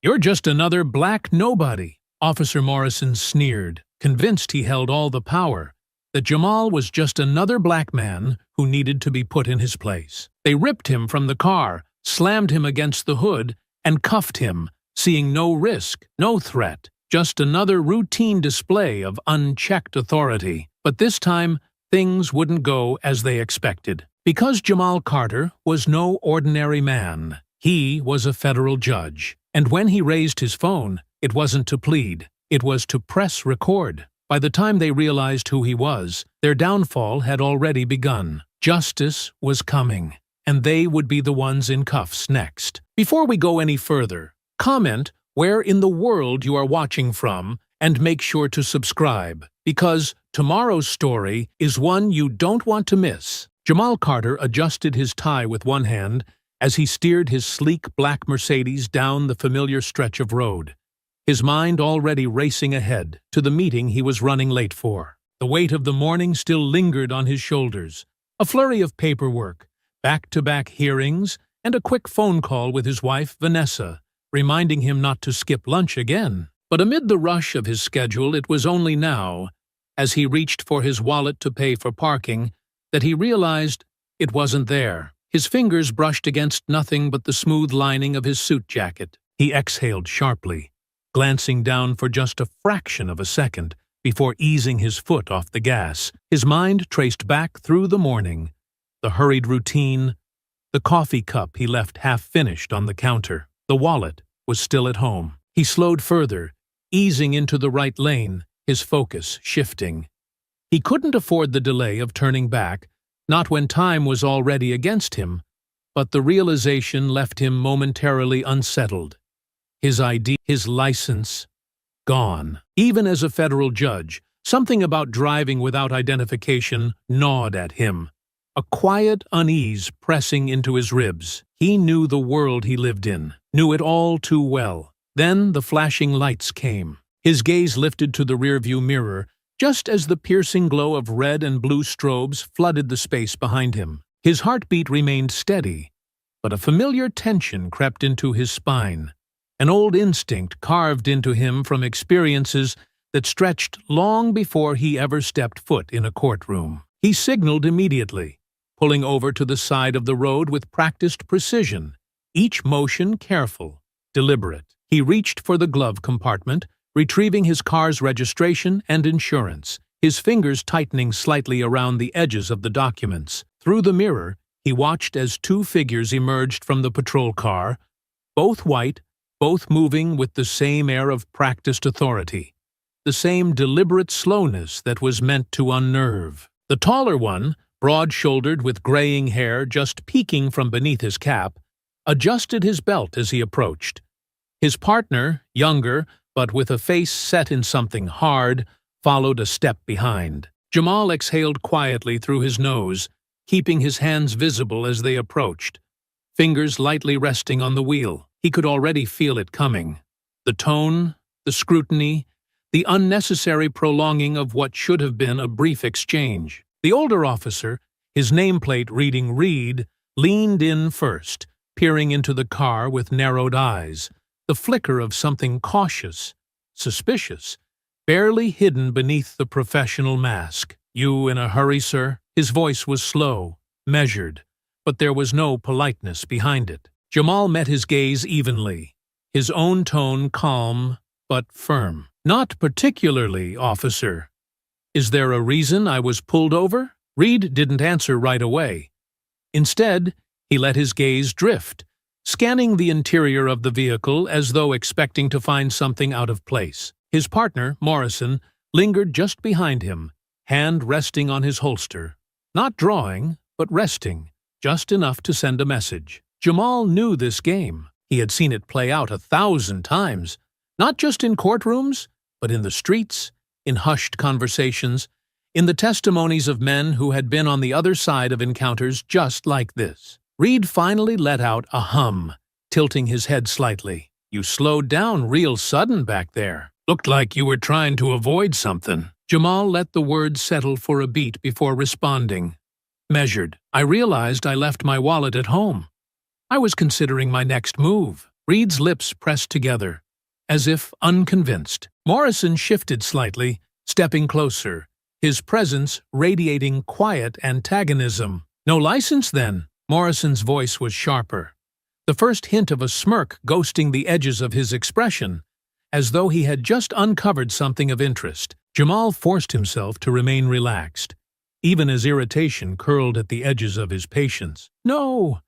"You're just another black nobody," Officer Morrison sneered, convinced he held all the power, that Jamal was just another black man who needed to be put in his place. They ripped him from the car, slammed him against the hood, and cuffed him, seeing no risk, no threat, just another routine display of unchecked authority. But this time, things wouldn't go as they expected. Because Jamal Carter was no ordinary man, he was a federal judge. And when he raised his phone, it wasn't to plead, it was to press record. By the time they realized who he was, their downfall had already begun. Justice was coming, and they would be the ones in cuffs next. Before we go any further, comment where in the world you are watching from, and make sure to subscribe, because tomorrow's story is one you don't want to miss. Jamal Carter adjusted his tie with one hand as he steered his sleek black Mercedes down the familiar stretch of road, his mind already racing ahead to the meeting he was running late for. The weight of the morning still lingered on his shoulders, a flurry of paperwork, back-to-back hearings, and a quick phone call with his wife, Vanessa, reminding him not to skip lunch again. But amid the rush of his schedule, it was only now, as he reached for his wallet to pay for parking, that he realized it wasn't there. His fingers brushed against nothing but the smooth lining of his suit jacket. He exhaled sharply, glancing down for just a fraction of a second before easing his foot off the gas. His mind traced back through the morning, the hurried routine, the coffee cup he left half-finished on the counter. The wallet was still at home. He slowed further, easing into the right lane, his focus shifting. He couldn't afford the delay of turning back, not when time was already against him, but the realization left him momentarily unsettled. His ID, his license, gone. Even as a federal judge, something about driving without identification gnawed at him, a quiet unease pressing into his ribs. He knew the world he lived in, knew it all too well. Then the flashing lights came. His gaze lifted to the rearview mirror, just as the piercing glow of red and blue strobes flooded the space behind him. His heartbeat remained steady, but a familiar tension crept into his spine, an old instinct carved into him from experiences that stretched long before he ever stepped foot in a courtroom. He signaled immediately, pulling over to the side of the road with practiced precision, each motion careful, deliberate. He reached for the glove compartment, retrieving his car's registration and insurance, his fingers tightening slightly around the edges of the documents. Through the mirror, he watched as two figures emerged from the patrol car, both white, both moving with the same air of practiced authority, the same deliberate slowness that was meant to unnerve. The taller one, broad-shouldered with graying hair just peeking from beneath his cap, adjusted his belt as he approached. His partner, younger, but with a face set in something hard, followed a step behind. Jamal exhaled quietly through his nose, keeping his hands visible as they approached, fingers lightly resting on the wheel. He could already feel it coming. The tone, the scrutiny, the unnecessary prolonging of what should have been a brief exchange. The older officer, his nameplate reading Reed, leaned in first, peering into the car with narrowed eyes, the flicker of something cautious, suspicious, barely hidden beneath the professional mask. "You in a hurry, sir?" His voice was slow, measured, but there was no politeness behind it. Jamal met his gaze evenly, his own tone calm but firm. "Not particularly, officer. Is there a reason I was pulled over?" Reed didn't answer right away. Instead, he let his gaze drift, scanning the interior of the vehicle as though expecting to find something out of place. His partner, Morrison, lingered just behind him, hand resting on his holster. Not drawing, but resting, just enough to send a message. Jamal knew this game. He had seen it play out 1,000 times, not just in courtrooms, but in the streets, in hushed conversations, in the testimonies of men who had been on the other side of encounters just like this. Reed finally let out a hum, tilting his head slightly. "You slowed down real sudden back there. Looked like you were trying to avoid something." Jamal let the words settle for a beat before responding. Measured. "I realized I left my wallet at home. I was considering my next move." Reed's lips pressed together, as if unconvinced. Morrison shifted slightly, stepping closer, his presence radiating quiet antagonism. "No license, then?" Morrison's voice was sharper, the first hint of a smirk ghosting the edges of his expression, as though he had just uncovered something of interest. Jamal forced himself to remain relaxed, even as irritation curled at the edges of his patience. "No,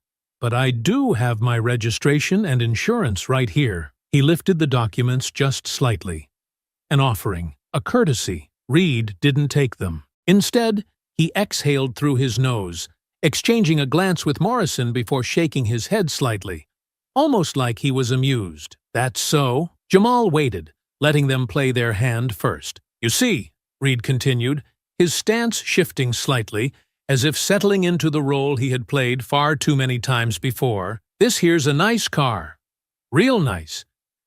but I do have my registration and insurance right here." He lifted the documents just slightly, an offering, a courtesy. Reed didn't take them. Instead, he exhaled through his nose, exchanging a glance with Morrison before shaking his head slightly, almost like he was amused. "That's so." Jamal waited, letting them play their hand first. "You see," Reed continued, his stance shifting slightly, as if settling into the role he had played far too many times before, "this here's a nice car. Real nice.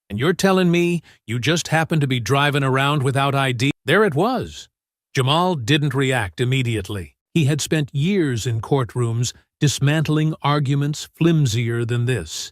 And you're telling me you just happen to be driving around without ID?" There it was. Jamal didn't react immediately. He had spent years in courtrooms dismantling arguments flimsier than this.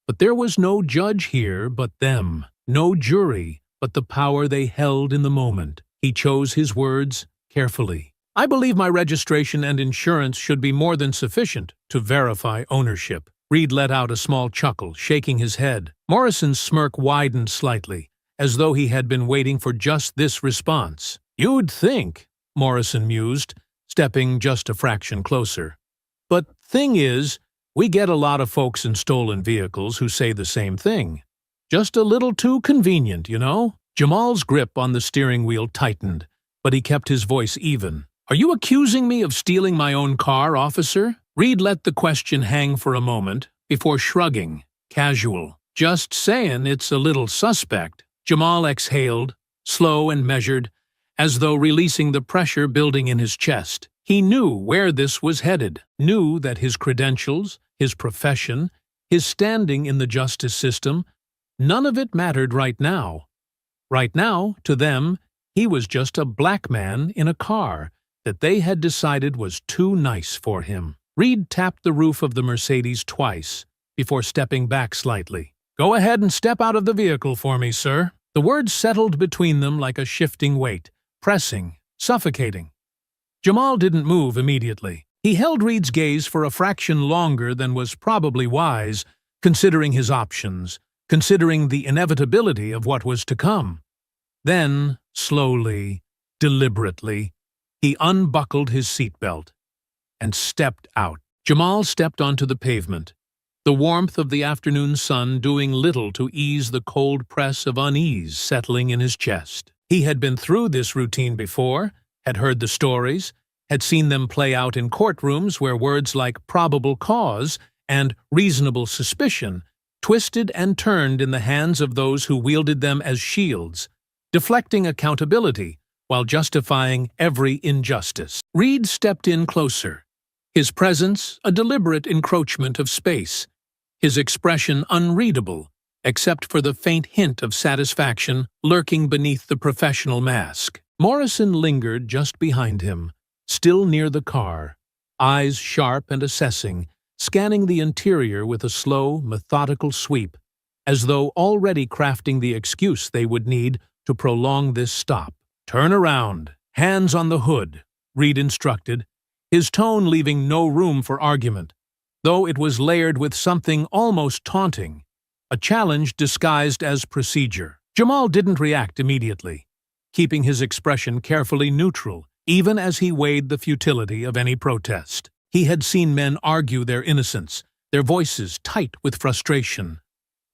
But there was no judge here but them, no jury but the power they held in the moment. He chose his words carefully. "I believe my registration and insurance should be more than sufficient to verify ownership." Reed let out a small chuckle, shaking his head. Morrison's smirk widened slightly, as though he had been waiting for just this response. "You'd think," Morrison mused, stepping just a fraction closer. "But thing is, we get a lot of folks in stolen vehicles who say the same thing. Just a little too convenient, you know?" Jamal's grip on the steering wheel tightened, but he kept his voice even. "Are you accusing me of stealing my own car, officer?" Reed let the question hang for a moment, before shrugging, casual. "Just saying it's a little suspect." Jamal exhaled, slow and measured, as though releasing the pressure building in his chest. He knew where this was headed, knew that his credentials, his profession, his standing in the justice system, none of it mattered right now. Right now, to them, he was just a black man in a car that they had decided was too nice for him. Reed tapped the roof of the Mercedes twice, before stepping back slightly. "Go ahead and step out of the vehicle for me, sir." The words settled between them like a shifting weight, pressing, suffocating. Jamal didn't move immediately. He held Reed's gaze for a fraction longer than was probably wise, considering his options, considering the inevitability of what was to come. Then, slowly, deliberately, he unbuckled his seatbelt and stepped out. Jamal stepped onto the pavement, the warmth of the afternoon sun doing little to ease the cold press of unease settling in his chest. He had been through this routine before, had heard the stories, had seen them play out in courtrooms where words like probable cause and reasonable suspicion twisted and turned in the hands of those who wielded them as shields, deflecting accountability while justifying every injustice. Reed stepped in closer, his presence a deliberate encroachment of space, his expression unreadable, except for the faint hint of satisfaction lurking beneath the professional mask. Morrison lingered just behind him, still near the car, eyes sharp and assessing, scanning the interior with a slow, methodical sweep, as though already crafting the excuse they would need to prolong this stop. "Turn around, hands on the hood," Reed instructed, his tone leaving no room for argument, though it was layered with something almost taunting, a challenge disguised as procedure. Jamal didn't react immediately, keeping his expression carefully neutral, even as he weighed the futility of any protest. He had seen men argue their innocence, their voices tight with frustration,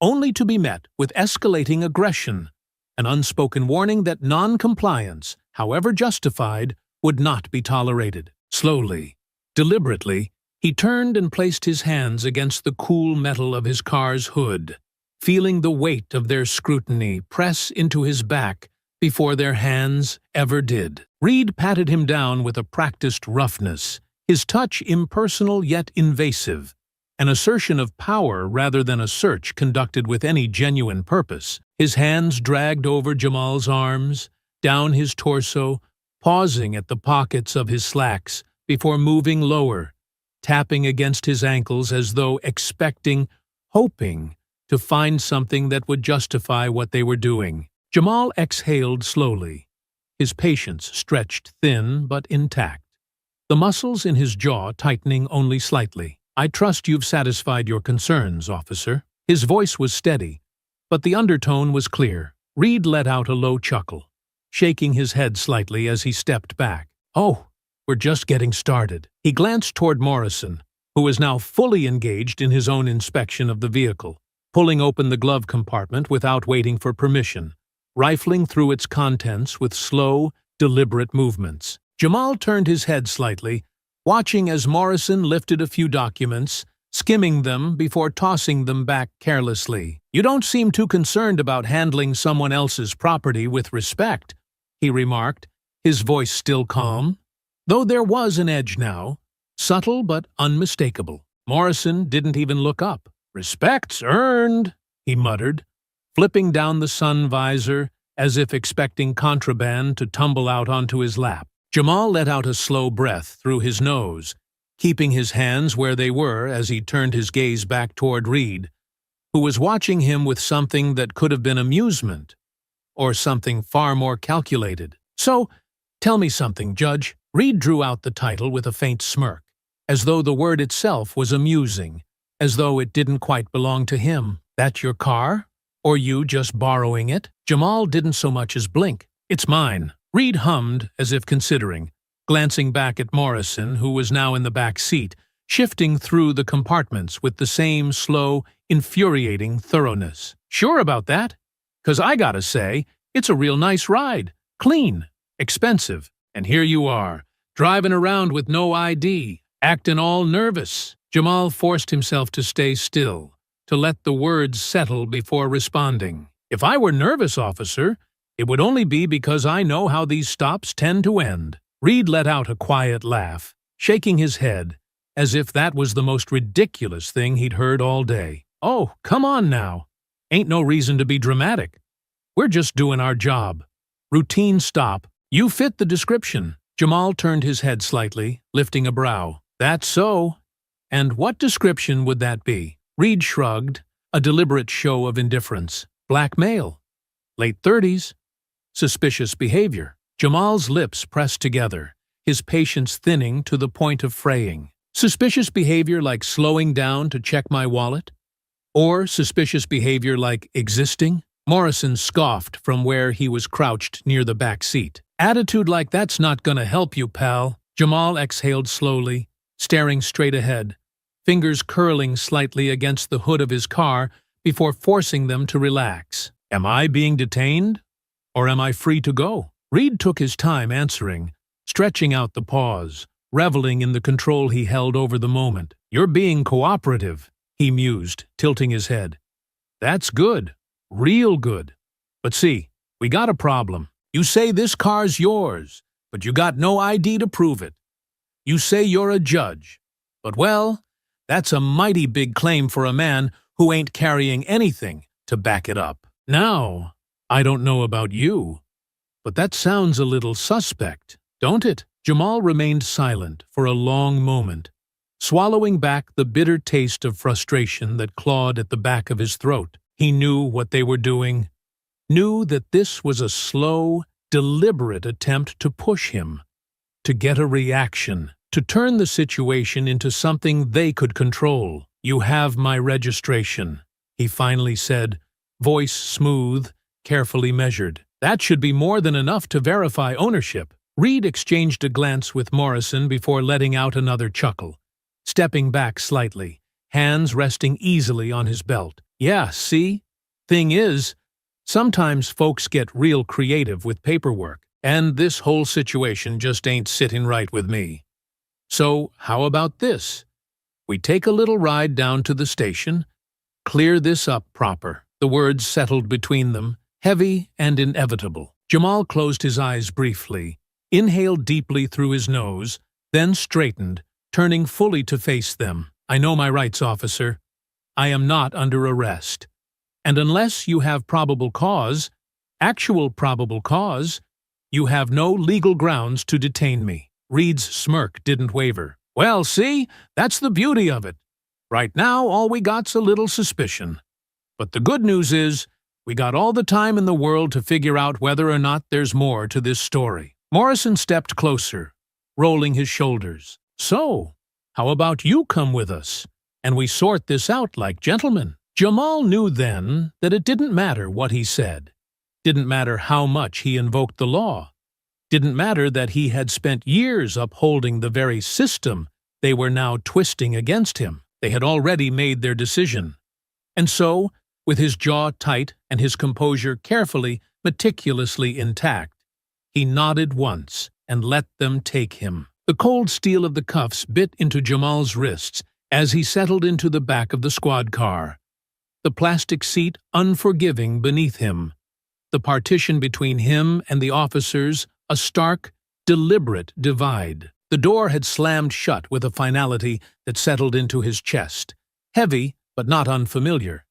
only to be met with escalating aggression, an unspoken warning that non-compliance, however justified, would not be tolerated. Slowly, deliberately, he turned and placed his hands against the cool metal of his car's hood, feeling the weight of their scrutiny press into his back before their hands ever did. Reed patted him down with a practiced roughness, his touch impersonal yet invasive, an assertion of power rather than a search conducted with any genuine purpose. His hands dragged over Jamal's arms, down his torso, pausing at the pockets of his slacks before moving lower, tapping against his ankles as though expecting, hoping, to find something that would justify what they were doing. Jamal exhaled slowly, his patience stretched thin but intact, the muscles in his jaw tightening only slightly. "I trust you've satisfied your concerns, officer." His voice was steady, but the undertone was clear. Reed let out a low chuckle, shaking his head slightly as he stepped back. "Oh, we're just getting started." He glanced toward Morrison, who was now fully engaged in his own inspection of the vehicle, pulling open the glove compartment without waiting for permission, rifling through its contents with slow, deliberate movements. Jamal turned his head slightly, watching as Morrison lifted a few documents, skimming them before tossing them back carelessly. "You don't seem too concerned about handling someone else's property with respect," he remarked, his voice still calm, though there was an edge now, subtle but unmistakable. Morrison didn't even look up. "Respect's earned," he muttered, flipping down the sun visor as if expecting contraband to tumble out onto his lap. Jamal let out a slow breath through his nose, keeping his hands where they were as he turned his gaze back toward Reed, who was watching him with something that could have been amusement, or something far more calculated. "So, tell me something, Judge." Reed drew out the title with a faint smirk, as though the word itself was amusing, as though it didn't quite belong to him. "That your car? Or you just borrowing it?" Jamal didn't so much as blink. "It's mine." Reed hummed as if considering, glancing back at Morrison, who was now in the back seat, shifting through the compartments with the same slow, infuriating thoroughness. "Sure about that? 'Cause I gotta say, it's a real nice ride. Clean, expensive, and here you are, driving around with no ID, acting all nervous." Jamal forced himself to stay still, to let the words settle before responding. "If I were nervous, officer, it would only be because I know how these stops tend to end." Reed let out a quiet laugh, shaking his head, as if that was the most ridiculous thing he'd heard all day. "Oh, come on now. Ain't no reason to be dramatic. We're just doing our job. Routine stop. You fit the description." Jamal turned his head slightly, lifting a brow. "That's so. And what description would that be?" Reed shrugged, a deliberate show of indifference. "Blackmail. Late 30s. Suspicious behavior." Jamal's lips pressed together, his patience thinning to the point of fraying. "Suspicious behavior like slowing down to check my wallet? Or suspicious behavior like existing?" Morrison scoffed from where he was crouched near the back seat. "Attitude like that's not gonna help you, pal." Jamal exhaled slowly, staring straight ahead, fingers curling slightly against the hood of his car before forcing them to relax. "Am I being detained? Or am I free to go?" Reed took his time answering, stretching out the pause, reveling in the control he held over the moment. "You're being cooperative," he mused, tilting his head. "That's good. Real good. But see, we got a problem. You say this car's yours, but you got no ID to prove it. You say you're a judge, but well, that's a mighty big claim for a man who ain't carrying anything to back it up. Now, I don't know about you, but that sounds a little suspect, don't it?" Jamal remained silent for a long moment, swallowing back the bitter taste of frustration that clawed at the back of his throat. He knew what they were doing, knew that this was a slow, deliberate attempt to push him, to get a reaction, to turn the situation into something they could control. "You have my registration," he finally said, voice smooth, carefully measured. "That should be more than enough to verify ownership." Reed exchanged a glance with Morrison before letting out another chuckle, stepping back slightly, hands resting easily on his belt. "Yeah, see? Thing is, sometimes folks get real creative with paperwork, and this whole situation just ain't sitting right with me. So, how about this? We take a little ride down to the station, clear this up proper." The words settled between them, heavy and inevitable. Jamal closed his eyes briefly, inhaled deeply through his nose, then straightened, turning fully to face them. "I know my rights, officer. I am not under arrest. And unless you have probable cause, actual probable cause, you have no legal grounds to detain me." Reed's smirk didn't waver. "Well, see, that's the beauty of it. Right now, all we got's a little suspicion. But the good news is, we got all the time in the world to figure out whether or not there's more to this story. Morrison stepped closer, rolling his shoulders. So, how about you come with us, and we sort this out like gentlemen? Jamal knew then that it didn't matter what he said. Didn't matter how much he invoked the law. Didn't matter that he had spent years upholding the very system they were now twisting against him. They had already made their decision. And so, with his jaw tight and his composure carefully, meticulously intact, he nodded once and let them take him. The cold steel of the cuffs bit into Jamal's wrists as he settled into the back of the squad car. The plastic seat unforgiving beneath him. The partition between him and the officers a stark, deliberate divide. The door had slammed shut with a finality that settled into his chest. Heavy, but not unfamiliar.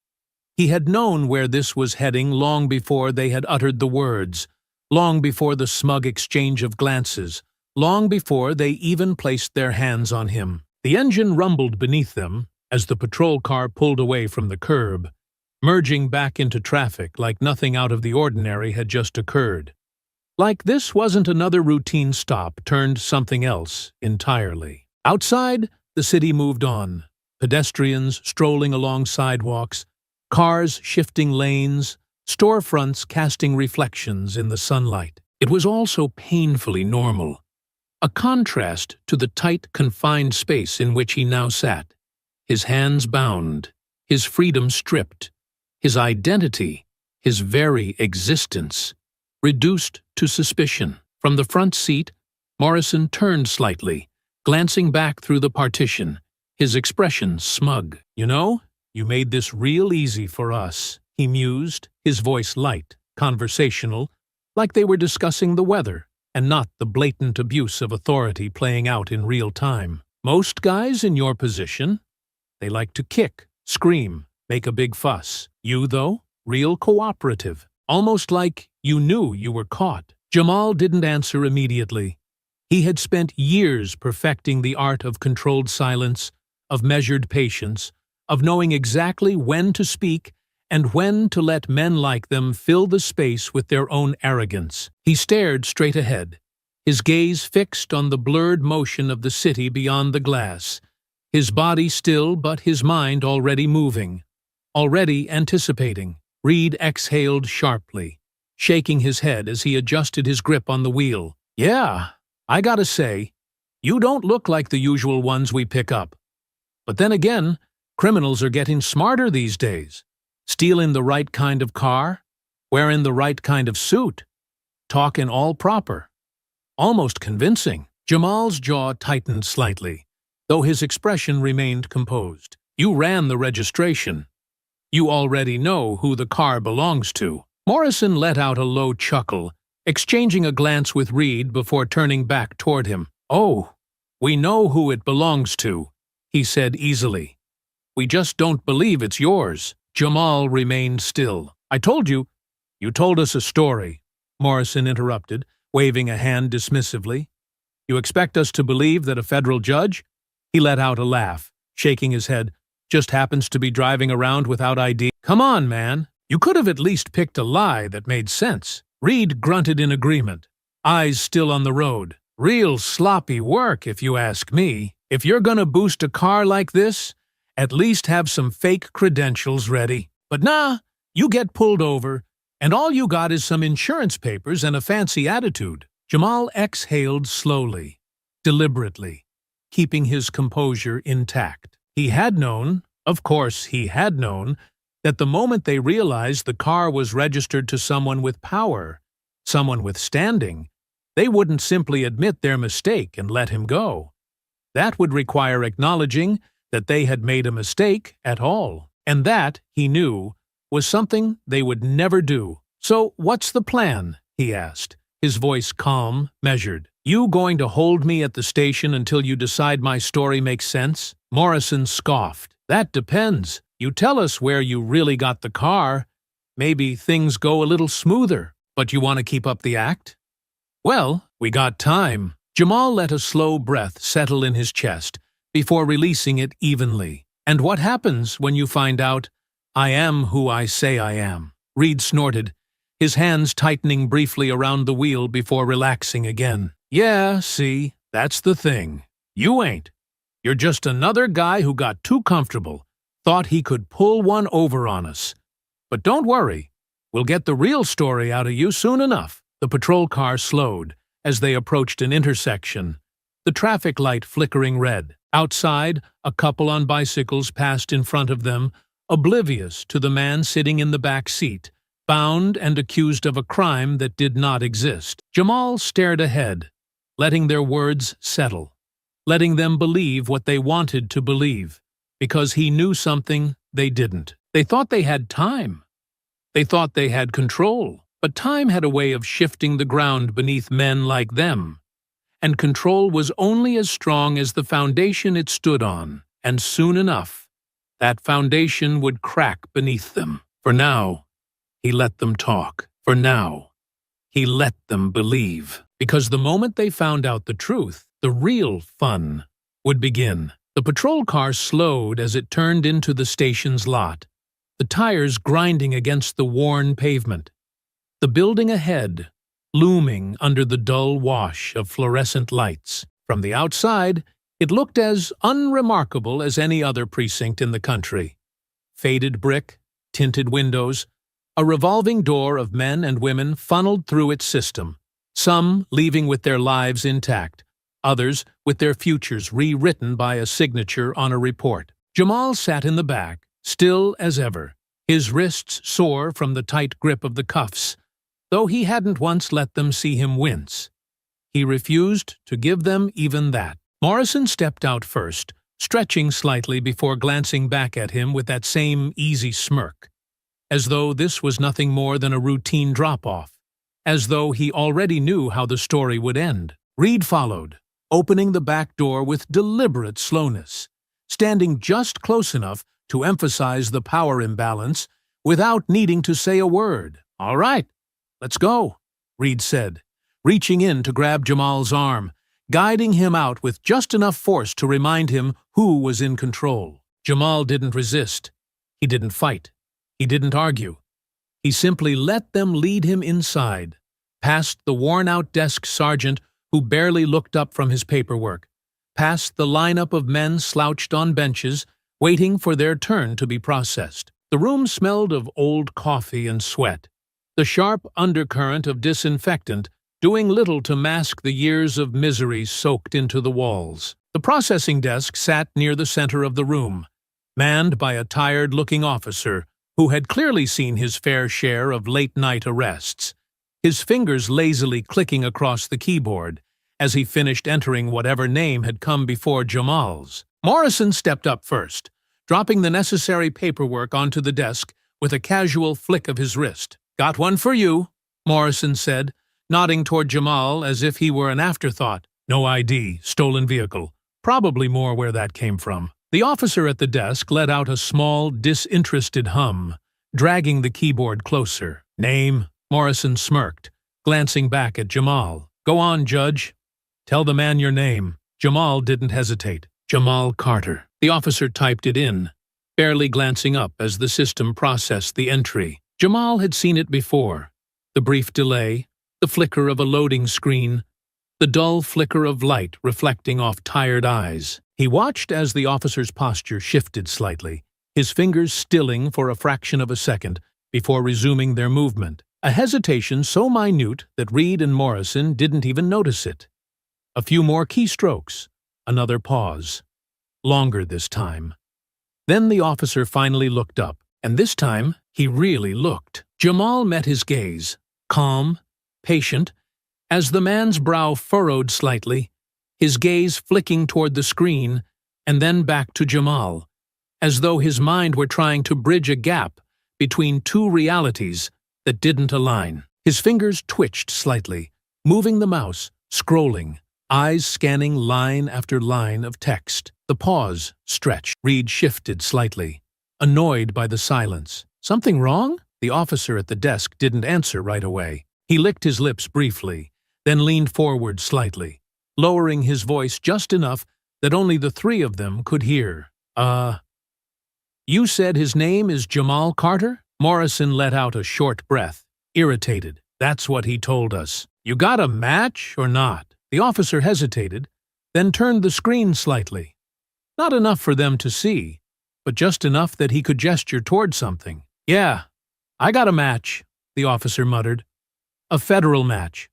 He had known where this was heading long before they had uttered the words, long before the smug exchange of glances, long before they even placed their hands on him. The engine rumbled beneath them as the patrol car pulled away from the curb, merging back into traffic like nothing out of the ordinary had just occurred. Like this wasn't another routine stop turned something else entirely. Outside, the city moved on, pedestrians strolling along sidewalks, cars shifting lanes, storefronts casting reflections in the sunlight. It was all so painfully normal, a contrast to the tight, confined space in which he now sat, his hands bound, his freedom stripped, his identity, his very existence, reduced to suspicion. From the front seat, Morrison turned slightly, glancing back through the partition, his expression smug. "You know, you made this real easy for us," he mused, his voice light, conversational, like they were discussing the weather, and not the blatant abuse of authority playing out in real time. "Most guys in your position, they like to kick, scream, make a big fuss. You, though, real cooperative, almost like you knew you were caught." Jamal didn't answer immediately. He had spent years perfecting the art of controlled silence, of measured patience, of knowing exactly when to speak and when to let men like them fill the space with their own arrogance. He stared straight ahead, his gaze fixed on the blurred motion of the city beyond the glass, his body still but his mind already moving, already anticipating. Reed exhaled sharply, shaking his head as he adjusted his grip on the wheel. "Yeah, I gotta say, you don't look like the usual ones we pick up. But then again, criminals are getting smarter these days. Stealing the right kind of car, wearing the right kind of suit, talking all proper. Almost convincing." Jamal's jaw tightened slightly, though his expression remained composed. "You ran the registration. You already know who the car belongs to." Morrison let out a low chuckle, exchanging a glance with Reed before turning back toward him. "Oh, we know who it belongs to," he said easily. "We just don't believe it's yours." Jamal remained still. "I told you." "You told us a story," Morrison interrupted, waving a hand dismissively. "You expect us to believe that a federal judge?" He let out a laugh, shaking his head. "Just happens to be driving around without ID. Come on, man. You could have at least picked a lie that made sense." Reed grunted in agreement, eyes still on the road. "Real sloppy work, if you ask me. If you're gonna boost a car like this, at least have some fake credentials ready. But nah, you get pulled over, and all you got is some insurance papers and a fancy attitude." Jamal exhaled slowly, deliberately, keeping his composure intact. He had known, of course he had known, that the moment they realized the car was registered to someone with power, someone with standing, they wouldn't simply admit their mistake and let him go. That would require acknowledging that they had made a mistake at all. And that, he knew, was something they would never do. "So what's the plan?" he asked, his voice calm, measured. "You going to hold me at the station until you decide my story makes sense?" Morrison scoffed. "That depends. You tell us where you really got the car. Maybe things go a little smoother. But you want to keep up the act?" "Well, we got time." Jamal let a slow breath settle in his chest before releasing it evenly. "And what happens when you find out I am who I say I am, Reed snorted, his hands tightening briefly around the wheel before relaxing again. Yeah, see, that's the thing. You ain't. You're just another guy who got too comfortable, thought he could pull one over on us. But don't worry, we'll get the real story out of you soon enough. The patrol car slowed as they approached an intersection, the traffic light flickering red. Outside, a couple on bicycles passed in front of them, oblivious to the man sitting in the back seat, bound and accused of a crime that did not exist. Jamal stared ahead, letting their words settle, letting them believe what they wanted to believe, because he knew something they didn't. They thought they had time. They thought they had control, but time had a way of shifting the ground beneath men like them, and control was only as strong as the foundation it stood on, and soon enough, that foundation would crack beneath them. For now, he let them talk. For now, he let them believe. Because the moment they found out the truth, the real fun would begin. The patrol car slowed as it turned into the station's lot, the tires grinding against the worn pavement. The building ahead, looming under the dull wash of fluorescent lights. From the outside, it looked as unremarkable as any other precinct in the country. Faded brick, tinted windows, a revolving door of men and women funneled through its system, some leaving with their lives intact, others with their futures rewritten by a signature on a report. Jamal sat in the back, still as ever, his wrists sore from the tight grip of the cuffs, though he hadn't once let them see him wince. He refused to give them even that. Morrison stepped out first, stretching slightly before glancing back at him with that same easy smirk, as though this was nothing more than a routine drop-off, as though he already knew how the story would end. Reed followed, opening the back door with deliberate slowness, standing just close enough to emphasize the power imbalance without needing to say a word. "All right, let's go," Reed said, reaching in to grab Jamal's arm, guiding him out with just enough force to remind him who was in control. Jamal didn't resist. He didn't fight. He didn't argue. He simply let them lead him inside, past the worn-out desk sergeant who barely looked up from his paperwork, past the lineup of men slouched on benches, waiting for their turn to be processed. The room smelled of old coffee and sweat, the sharp undercurrent of disinfectant doing little to mask the years of misery soaked into the walls. The processing desk sat near the center of the room, manned by a tired-looking officer who had clearly seen his fair share of late-night arrests, his fingers lazily clicking across the keyboard as he finished entering whatever name had come before Jamal's. Morrison stepped up first, dropping the necessary paperwork onto the desk with a casual flick of his wrist. "Got one for you," Morrison said, nodding toward Jamal as if he were an afterthought. "No ID, stolen vehicle. Probably more where that came from." The officer at the desk let out a small, disinterested hum, dragging the keyboard closer. "Name?" Morrison smirked, glancing back at Jamal. "Go on, Judge. Tell the man your name." Jamal didn't hesitate. "Jamal Carter." The officer typed it in, barely glancing up as the system processed the entry. Jamal had seen it before. The brief delay, the flicker of a loading screen, the dull flicker of light reflecting off tired eyes. He watched as the officer's posture shifted slightly, his fingers stilling for a fraction of a second before resuming their movement, a hesitation so minute that Reed and Morrison didn't even notice it. A few more keystrokes, another pause. Longer this time. Then the officer finally looked up, and this time he really looked. Jamal met his gaze, calm, patient, as the man's brow furrowed slightly, his gaze flicking toward the screen and then back to Jamal, as though his mind were trying to bridge a gap between two realities that didn't align. His fingers twitched slightly, moving the mouse, scrolling, eyes scanning line after line of text. The pause stretched. Reed shifted slightly, annoyed by the silence. "Something wrong?" The officer at the desk didn't answer right away. He licked his lips briefly, then leaned forward slightly, lowering his voice just enough that only the three of them could hear. You said his name is Jamal Carter? Morrison let out a short breath, irritated. That's what he told us. You got a match or not? The officer hesitated, then turned the screen slightly. Not enough for them to see, but just enough that he could gesture toward something. Yeah, I got a match, the officer muttered. A federal match.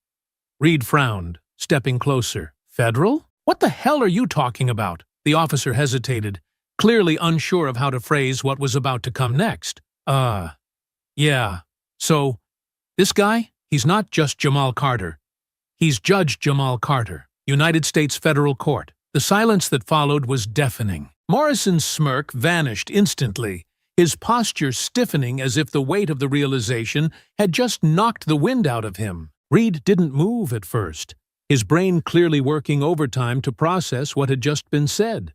Reed frowned, stepping closer. Federal? What the hell are you talking about? The officer hesitated, clearly unsure of how to phrase what was about to come next. Yeah. So, this guy, he's not just Jamal Carter. He's Judge Jamal Carter, United States Federal Court. The silence that followed was deafening. Morrison's smirk vanished instantly, his posture stiffening as if the weight of the realization had just knocked the wind out of him. Reed didn't move at first, his brain clearly working overtime to process what had just been said.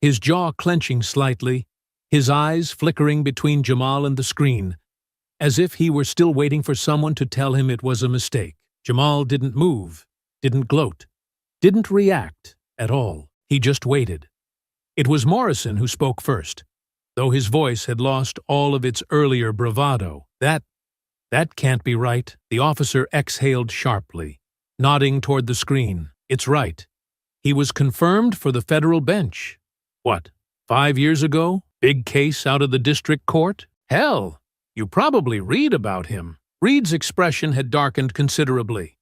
His jaw clenching slightly, his eyes flickering between Jamal and the screen, as if he were still waiting for someone to tell him it was a mistake. Jamal didn't move, didn't gloat, didn't react at all. He just waited. It was Morrison who spoke first, though his voice had lost all of its earlier bravado. That can't be right. The officer exhaled sharply, nodding toward the screen. It's right. He was confirmed for the federal bench. What, 5 years ago? Big case out of the district court? Hell, you probably read about him. Reed's expression had darkened considerably,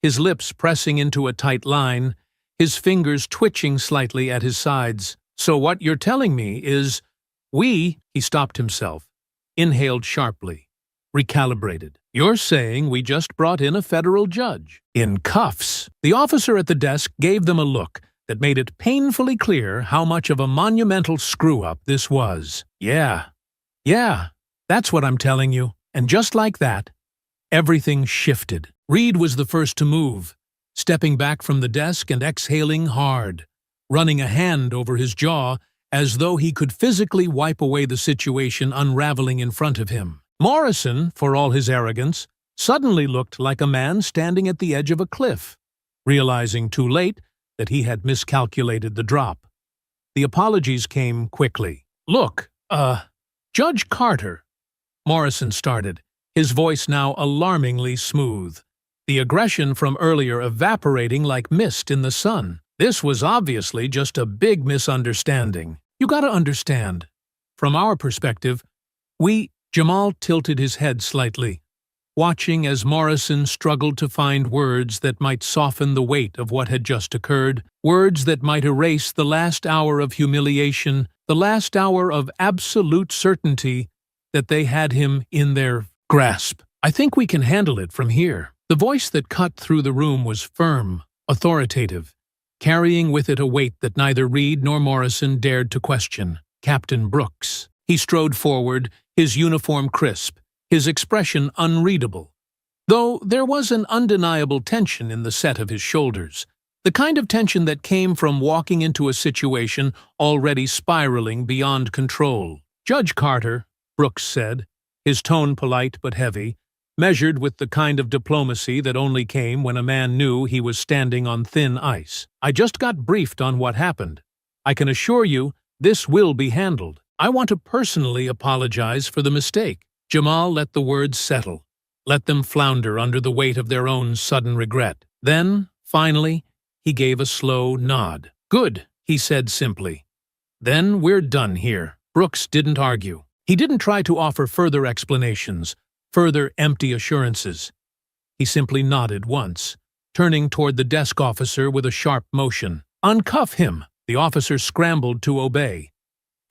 his lips pressing into a tight line, his fingers twitching slightly at his sides. So what you're telling me is, he stopped himself, inhaled sharply, recalibrated. You're saying we just brought in a federal judge. In cuffs. The officer at the desk gave them a look that made it painfully clear how much of a monumental screw-up this was. Yeah, that's what I'm telling you. And just like that, everything shifted. Reed was the first to move, stepping back from the desk and exhaling hard, running a hand over his jaw as though he could physically wipe away the situation unraveling in front of him. Morrison, for all his arrogance, suddenly looked like a man standing at the edge of a cliff, realizing too late that he had miscalculated the drop. The apologies came quickly. Look, Judge Carter, Morrison started, his voice now alarmingly smooth, the aggression from earlier evaporating like mist in the sun. This was obviously just a big misunderstanding. You gotta understand. From our perspective, Jamal tilted his head slightly, watching as Morrison struggled to find words that might soften the weight of what had just occurred, words that might erase the last hour of humiliation, the last hour of absolute certainty that they had him in their grasp. I think we can handle it from here. The voice that cut through the room was firm, authoritative, carrying with it a weight that neither Reed nor Morrison dared to question. Captain Brooks. He strode forward, his uniform crisp, his expression unreadable, though there was an undeniable tension in the set of his shoulders, the kind of tension that came from walking into a situation already spiraling beyond control. Judge Carter, Brooks said, his tone polite but heavy, measured with the kind of diplomacy that only came when a man knew he was standing on thin ice. I just got briefed on what happened. I can assure you this will be handled. I want to personally apologize for the mistake. Jamal let the words settle, let them flounder under the weight of their own sudden regret. Then, finally, he gave a slow nod. Good, he said simply. Then we're done here. Brooks didn't argue. He didn't try to offer further explanations, further empty assurances. He simply nodded once, turning toward the desk officer with a sharp motion. Uncuff him! The officer scrambled to obey.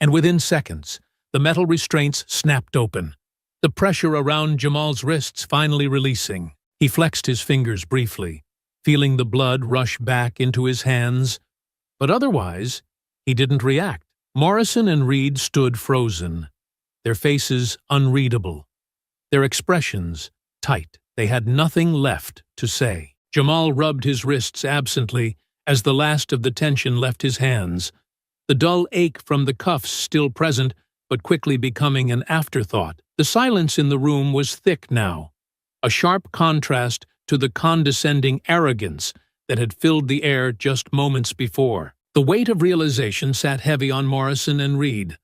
And within seconds, the metal restraints snapped open, the pressure around Jamal's wrists finally releasing. He flexed his fingers briefly, feeling the blood rush back into his hands, but otherwise, he didn't react. Morrison and Reed stood frozen, their faces unreadable, their expressions tight. They had nothing left to say. Jamal rubbed his wrists absently as the last of the tension left his hands, the dull ache from the cuffs still present but quickly becoming an afterthought. The silence in the room was thick now, a sharp contrast to the condescending arrogance that had filled the air just moments before. The weight of realization sat heavy on Morrison and Reed.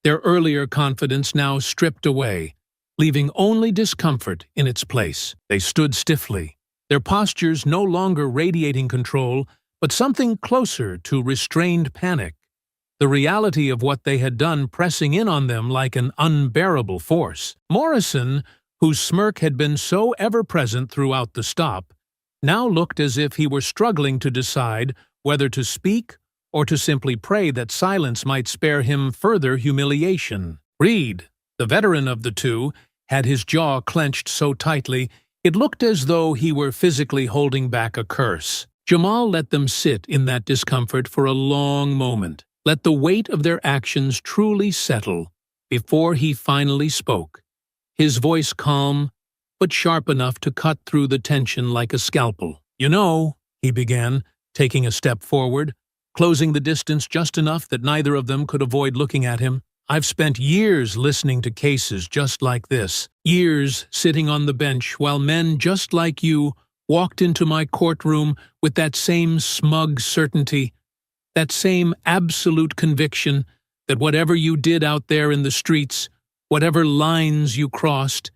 their earlier confidence now stripped away, leaving only discomfort in its place. They stood stiffly, their postures no longer radiating control, but something closer to restrained panic, the reality of what they had done pressing in on them like an unbearable force. Morrison, whose smirk had been so ever-present throughout the stop, now looked as if he were struggling to decide whether to speak or to simply pray that silence might spare him further humiliation. Reed, the veteran of the two, had his jaw clenched so tightly it looked as though he were physically holding back a curse. Jamal let them sit in that discomfort for a long moment, let the weight of their actions truly settle before he finally spoke, his voice calm but sharp enough to cut through the tension like a scalpel. "You know," he began, taking a step forward, closing the distance just enough that neither of them could avoid looking at him, "I've spent years listening to cases just like this, years sitting on the bench while men just like you walked into my courtroom with that same smug certainty, that same absolute conviction that whatever you did out there in the streets, whatever lines you crossed,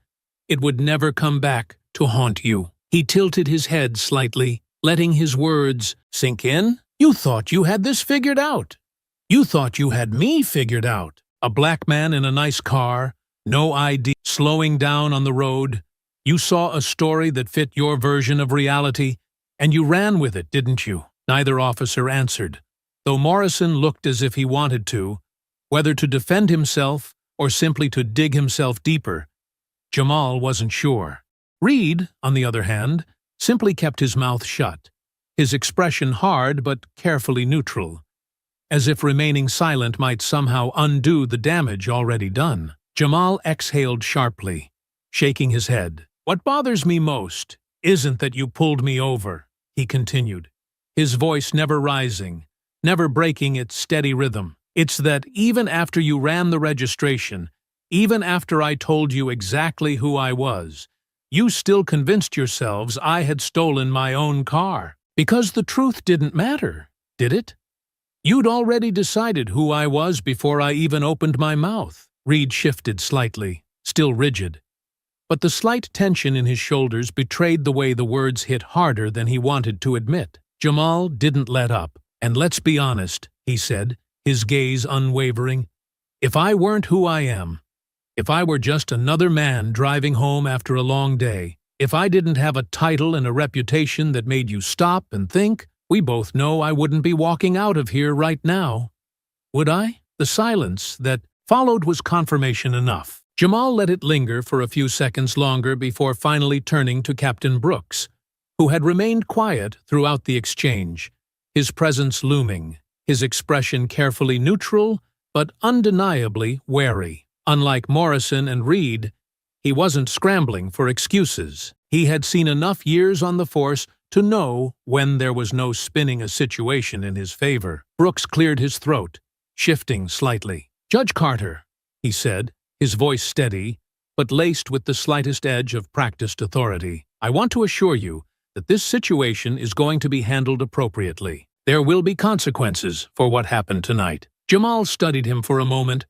it would never come back to haunt you." He tilted his head slightly, letting his words sink in. "You thought you had this figured out. You thought you had me figured out. A black man in a nice car, no ID, slowing down on the road. You saw a story that fit your version of reality, and you ran with it, didn't you?" Neither officer answered, though Morrison looked as if he wanted to, whether to defend himself or simply to dig himself deeper. Jamal wasn't sure. Reed, on the other hand, simply kept his mouth shut, his expression hard but carefully neutral, as if remaining silent might somehow undo the damage already done. Jamal exhaled sharply, shaking his head. "What bothers me most isn't that you pulled me over," he continued, his voice never rising, never breaking its steady rhythm. "It's that even after you ran the registration, even after I told you exactly who I was, you still convinced yourselves I had stolen my own car. Because the truth didn't matter, did it? You'd already decided who I was before I even opened my mouth." Reed shifted slightly, still rigid, but the slight tension in his shoulders betrayed the way the words hit harder than he wanted to admit. Jamal didn't let up. "And let's be honest," he said, his gaze unwavering. "If I weren't who I am, if I were just another man driving home after a long day, if I didn't have a title and a reputation that made you stop and think, we both know I wouldn't be walking out of here right now. Would I?" The silence that followed was confirmation enough. Jamal let it linger for a few seconds longer before finally turning to Captain Brooks, who had remained quiet throughout the exchange, his presence looming, his expression carefully neutral but undeniably wary. Unlike Morrison and Reed, he wasn't scrambling for excuses. He had seen enough years on the force to know when there was no spinning a situation in his favor. Brooks cleared his throat, shifting slightly. "Judge Carter," he said, his voice steady, but laced with the slightest edge of practiced authority, "I want to assure you that this situation is going to be handled appropriately. There will be consequences for what happened tonight." Jamal studied him for a moment,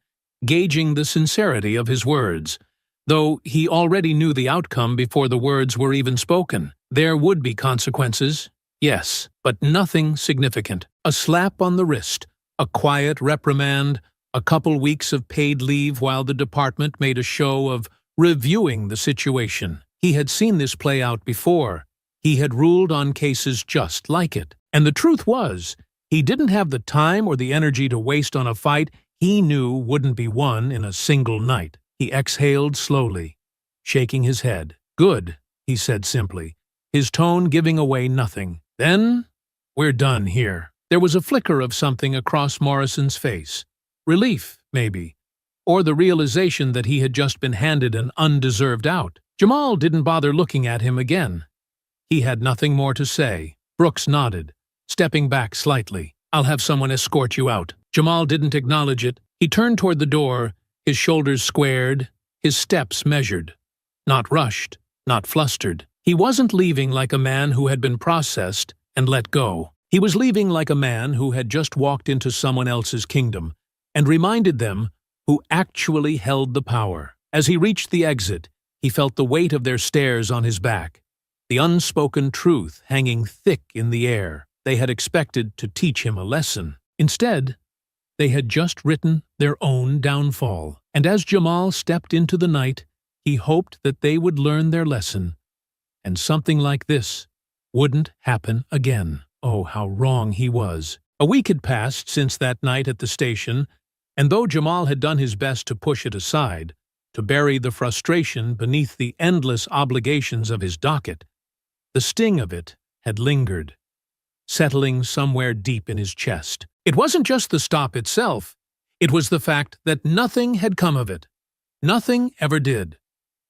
gauging the sincerity of his words, though he already knew the outcome before the words were even spoken. There would be consequences, yes, but nothing significant. A slap on the wrist, a quiet reprimand, a couple weeks of paid leave while the department made a show of reviewing the situation. He had seen this play out before. He had ruled on cases just like it. And the truth was, he didn't have the time or the energy to waste on a fight he knew wouldn't be won in a single night. He exhaled slowly, shaking his head. "Good," he said simply, his tone giving away nothing. "Then, we're done here." There was a flicker of something across Morrison's face. Relief, maybe, or the realization that he had just been handed an undeserved out. Jamal didn't bother looking at him again. He had nothing more to say. Brooks nodded, stepping back slightly. "I'll have someone escort you out." Jamal didn't acknowledge it. He turned toward the door, his shoulders squared, his steps measured. Not rushed, not flustered. He wasn't leaving like a man who had been processed and let go. He was leaving like a man who had just walked into someone else's kingdom and reminded them who actually held the power. As he reached the exit, he felt the weight of their stares on his back, the unspoken truth hanging thick in the air. They had expected to teach him a lesson. Instead, they had just written their own downfall. And as Jamal stepped into the night, he hoped that they would learn their lesson, and something like this wouldn't happen again. Oh, how wrong he was. A week had passed since that night at the station, and though Jamal had done his best to push it aside, to bury the frustration beneath the endless obligations of his docket, the sting of it had lingered, settling somewhere deep in his chest. It wasn't just the stop itself, it was the fact that nothing had come of it. Nothing ever did.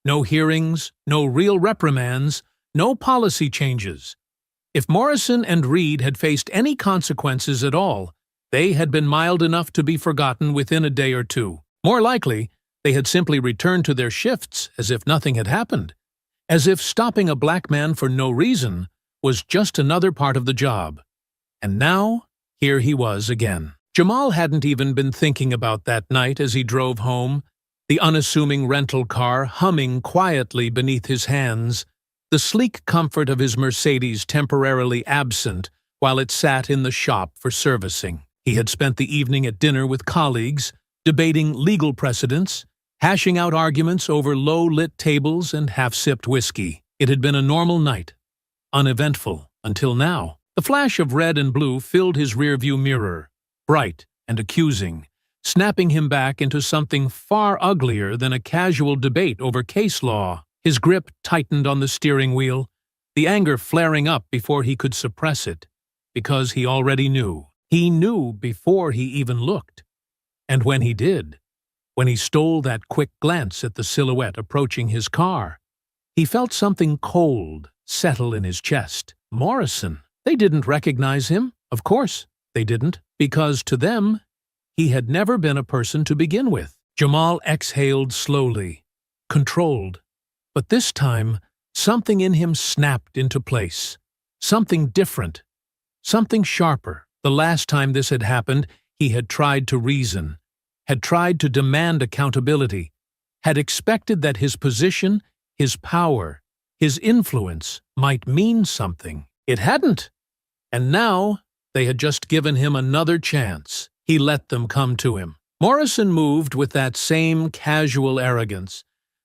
No hearings, no real reprimands, no policy changes. If Morrison and Reed had faced any consequences at all, they had been mild enough to be forgotten within a day or two. More likely, they had simply returned to their shifts as if nothing had happened, as if stopping a black man for no reason was just another part of the job. And now, here he was again. Jamal hadn't even been thinking about that night as he drove home, the unassuming rental car humming quietly beneath his hands, the sleek comfort of his Mercedes temporarily absent while it sat in the shop for servicing. He had spent the evening at dinner with colleagues, debating legal precedents, hashing out arguments over low-lit tables and half-sipped whiskey. It had been a normal night, uneventful, until now. The flash of red and blue filled his rearview mirror, bright and accusing, snapping him back into something far uglier than a casual debate over case law. His grip tightened on the steering wheel, the anger flaring up before he could suppress it, because he already knew. He knew before he even looked. And when he did, when he stole that quick glance at the silhouette approaching his car, he felt something cold settle in his chest. Morrison. They didn't recognize him. Of course they didn't, because to them, he had never been a person to begin with. Jamal exhaled slowly, controlled. But this time, something in him snapped into place. Something different. Something sharper. The last time this had happened, he had tried to reason, had tried to demand accountability, had expected that his position, his power, his influence might mean something. It hadn't. And now, they had just given him another chance. He let them come to him. Morrison moved with that same casual arrogance,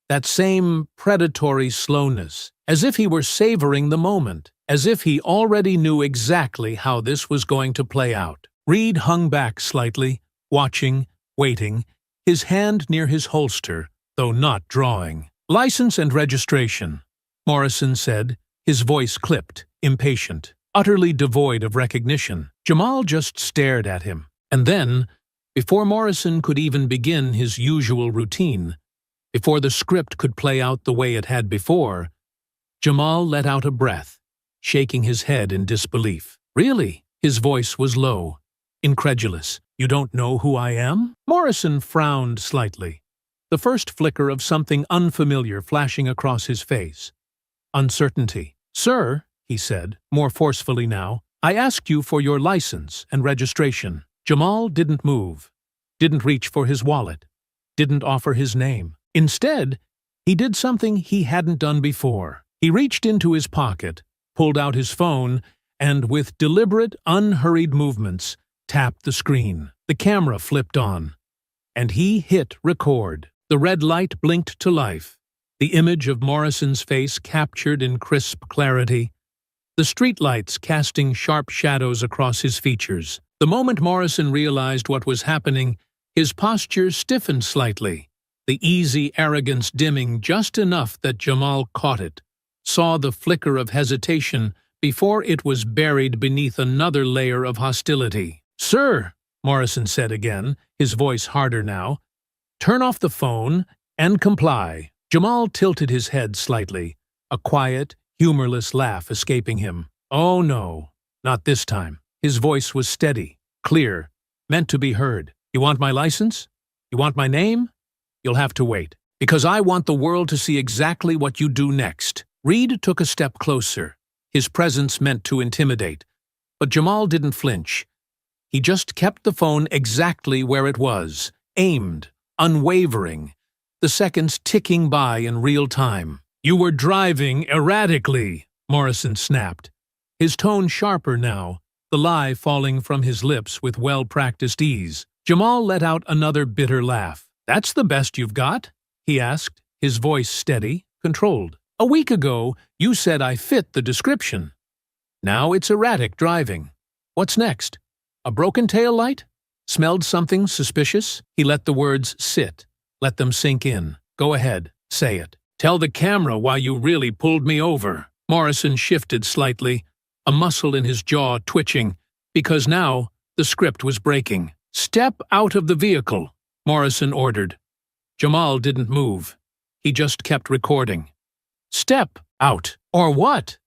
that same predatory slowness, as if he were savoring the moment, as if he already knew exactly how this was going to play out. Reed hung back slightly, watching, waiting, his hand near his holster, though not drawing. "License and registration," Morrison said, his voice clipped, impatient, utterly devoid of recognition. Jamal just stared at him. And then, before Morrison could even begin his usual routine, before the script could play out the way it had before, Jamal let out a breath, shaking his head in disbelief. "Really?" His voice was low, incredulous. "You don't know who I am?" Morrison frowned slightly, the first flicker of something unfamiliar flashing across his face. Uncertainty. "Sir," he said, more forcefully now, "I asked you for your license and registration." Jamal didn't move, didn't reach for his wallet, didn't offer his name. Instead, he did something he hadn't done before. He reached into his pocket, pulled out his phone, and with deliberate, unhurried movements, tapped the screen. The camera flipped on, and he hit record. The red light blinked to life, the image of Morrison's face captured in crisp clarity, the streetlights casting sharp shadows across his features. The moment Morrison realized what was happening, his posture stiffened slightly, the easy arrogance dimming just enough that Jamal caught it, saw the flicker of hesitation before it was buried beneath another layer of hostility. "Sir," Morrison said again, his voice harder now, "turn off the phone and comply." Jamal tilted his head slightly, a quiet, humorless laugh escaping him. "Oh no, not this time." His voice was steady, clear, meant to be heard. "You want my license? You want my name? You'll have to wait, because I want the world to see exactly what you do next." Reed took a step closer, his presence meant to intimidate. But Jamal didn't flinch. He just kept the phone exactly where it was, aimed, unwavering, the seconds ticking by in real time. "You were driving erratically," Morrison snapped, his tone sharper now, the lie falling from his lips with well-practiced ease. Jamal let out another bitter laugh. "That's the best you've got?" he asked, his voice steady, controlled. "A week ago, you said I fit the description. Now it's erratic driving. What's next? A broken tail light? Smelled something suspicious?" He let the words sit, let them sink in. "Go ahead, say it. Tell the camera why you really pulled me over." Morrison shifted slightly, a muscle in his jaw twitching, because now the script was breaking. "Step out of the vehicle," Morrison ordered. Jamal didn't move. He just kept recording. "Step out, or what?"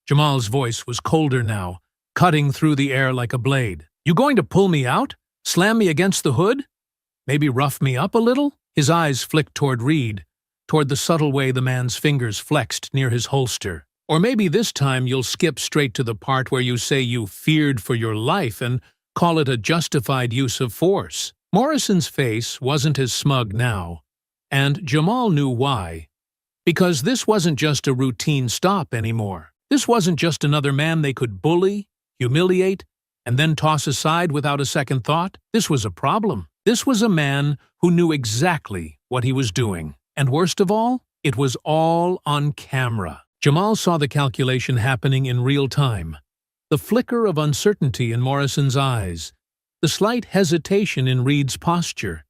Jamal's voice was colder now, cutting through the air like a blade. "You going to pull me out? Slam me against the hood? Maybe rough me up a little?" His eyes flicked toward Reed, toward the subtle way the man's fingers flexed near his holster. "Or maybe this time you'll skip straight to the part where you say you feared for your life and call it a justified use of force." Morrison's face wasn't as smug now, and Jamal knew why. Because this wasn't just a routine stop anymore. This wasn't just another man they could bully, humiliate, and then toss aside without a second thought. This was a problem. This was a man who knew exactly what he was doing. And worst of all, it was all on camera. Jamal saw the calculation happening in real time. The flicker of uncertainty in Morrison's eyes, the slight hesitation in Reed's posture,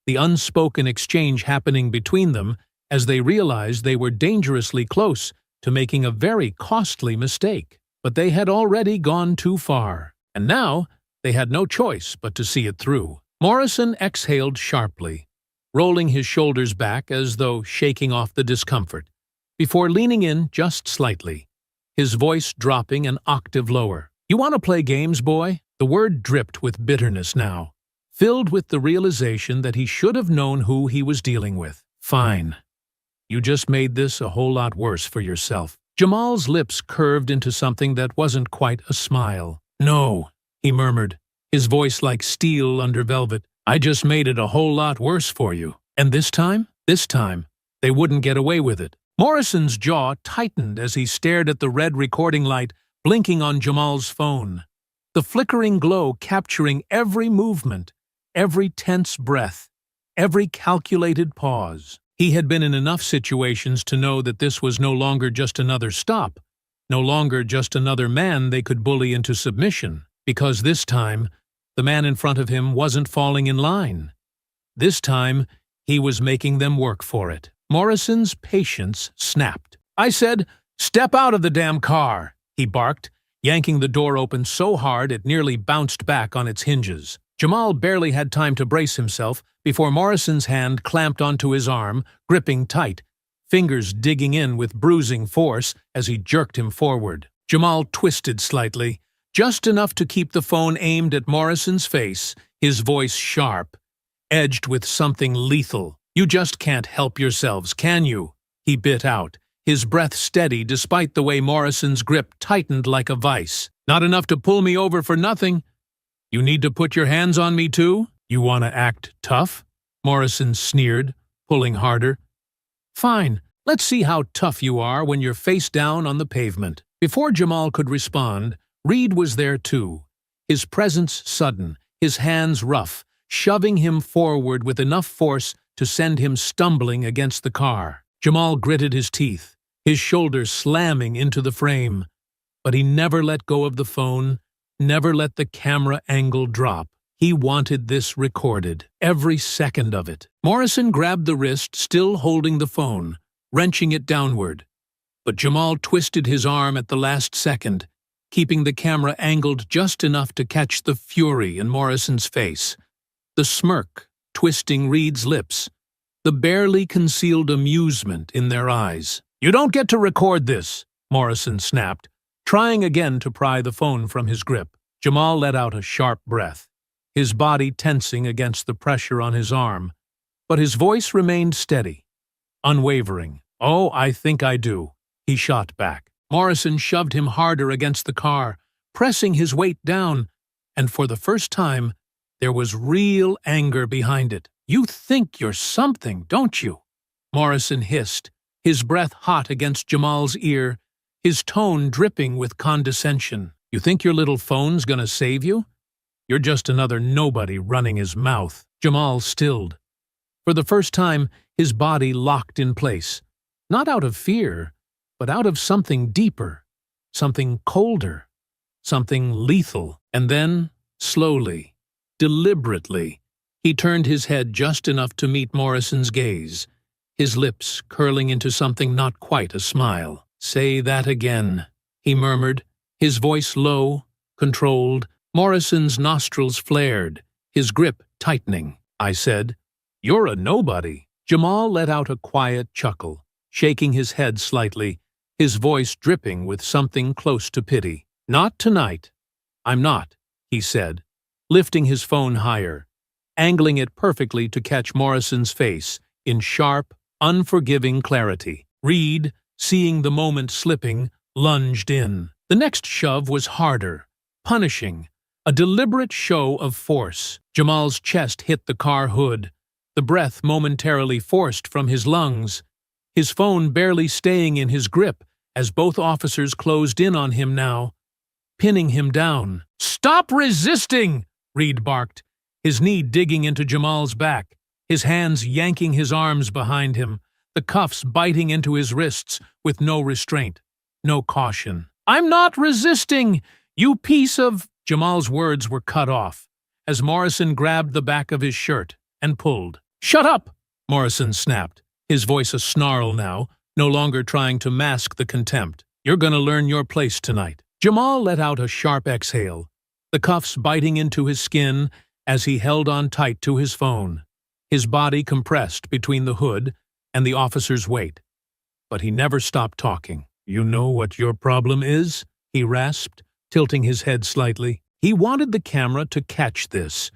the unspoken exchange happening between them as they realized they were dangerously close to making a very costly mistake. But they had already gone too far, and now they had no choice but to see it through. Morrison exhaled sharply, rolling his shoulders back as though shaking off the discomfort, before leaning in just slightly, his voice dropping an octave lower. "You want to play games, boy?" The word dripped with bitterness now, filled with the realization that he should have known who he was dealing with. "Fine. You just made this a whole lot worse for yourself." Jamal's lips curved into something that wasn't quite a smile. "No," he murmured, his voice like steel under velvet. "I just made it a whole lot worse for you. And this time, they wouldn't get away with it." Morrison's jaw tightened as he stared at the red recording light blinking on Jamal's phone, the flickering glow capturing every movement, every tense breath, every calculated pause. He had been in enough situations to know that this was no longer just another stop, no longer just another man they could bully into submission, because this time, the man in front of him wasn't falling in line. This time, he was making them work for it. Morrison's patience snapped. "I said, step out of the damn car," he barked, yanking the door open so hard it nearly bounced back on its hinges. Jamal barely had time to brace himself before Morrison's hand clamped onto his arm, gripping tight, fingers digging in with bruising force as he jerked him forward. Jamal twisted slightly, just enough to keep the phone aimed at Morrison's face, his voice sharp, edged with something lethal. "You just can't help yourselves, can you?" he bit out, his breath steady despite the way Morrison's grip tightened like a vice. "Not enough to pull me over for nothing. You need to put your hands on me too? You want to act tough?" Morrison sneered, pulling harder. "Fine, let's see how tough you are when you're face down on the pavement." Before Jamal could respond, Reed was there too, his presence sudden, his hands rough, shoving him forward with enough force to send him stumbling against the car. Jamal gritted his teeth, his shoulders slamming into the frame, but he never let go of the phone, never let the camera angle drop. He wanted this recorded, every second of it. Morrison grabbed the wrist, still holding the phone, wrenching it downward. But Jamal twisted his arm at the last second, keeping the camera angled just enough to catch the fury in Morrison's face, the smirk twisting Reed's lips, the barely concealed amusement in their eyes. "You don't get to record this," Morrison snapped, trying again to pry the phone from his grip. Jamal let out a sharp breath, his body tensing against the pressure on his arm, but his voice remained steady, unwavering. "Oh, I think I do," he shot back. Morrison shoved him harder against the car, pressing his weight down, and for the first time, there was real anger behind it. You think you're something, don't you? Morrison hissed, his breath hot against Jamal's ear, his tone dripping with condescension. You think your little phone's gonna save you? You're just another nobody running his mouth. Jamal stilled. For the first time, his body locked in place. Not out of fear, but out of something deeper, something colder, something lethal. And then, slowly, deliberately, he turned his head just enough to meet Morrison's gaze, his lips curling into something not quite a smile. "Say that again," he murmured, his voice low, controlled. Morrison's nostrils flared, his grip tightening. "I said, you're a nobody." Jamal let out a quiet chuckle, shaking his head slightly, his voice dripping with something close to pity. "Not tonight. I'm not," he said, lifting his phone higher, angling it perfectly to catch Morrison's face in sharp, unforgiving clarity. Reed, seeing the moment slipping, lunged in. The next shove was harder, punishing, a deliberate show of force. Jamal's chest hit the car hood, the breath momentarily forced from his lungs, his phone barely staying in his grip as both officers closed in on him now, pinning him down. "Stop resisting!" Reed barked, his knee digging into Jamal's back, his hands yanking his arms behind him, the cuffs biting into his wrists with no restraint, no caution. "I'm not resisting, you piece of—" Jamal's words were cut off as Morrison grabbed the back of his shirt and pulled. "Shut up!" Morrison snapped, his voice a snarl now, no longer trying to mask the contempt. "You're gonna learn your place tonight." Jamal let out a sharp exhale, the cuffs biting into his skin as he held on tight to his phone, his body compressed between the hood and the officer's weight. But he never stopped talking. "You know what your problem is?" he rasped, tilting his head slightly. He wanted the camera to catch this,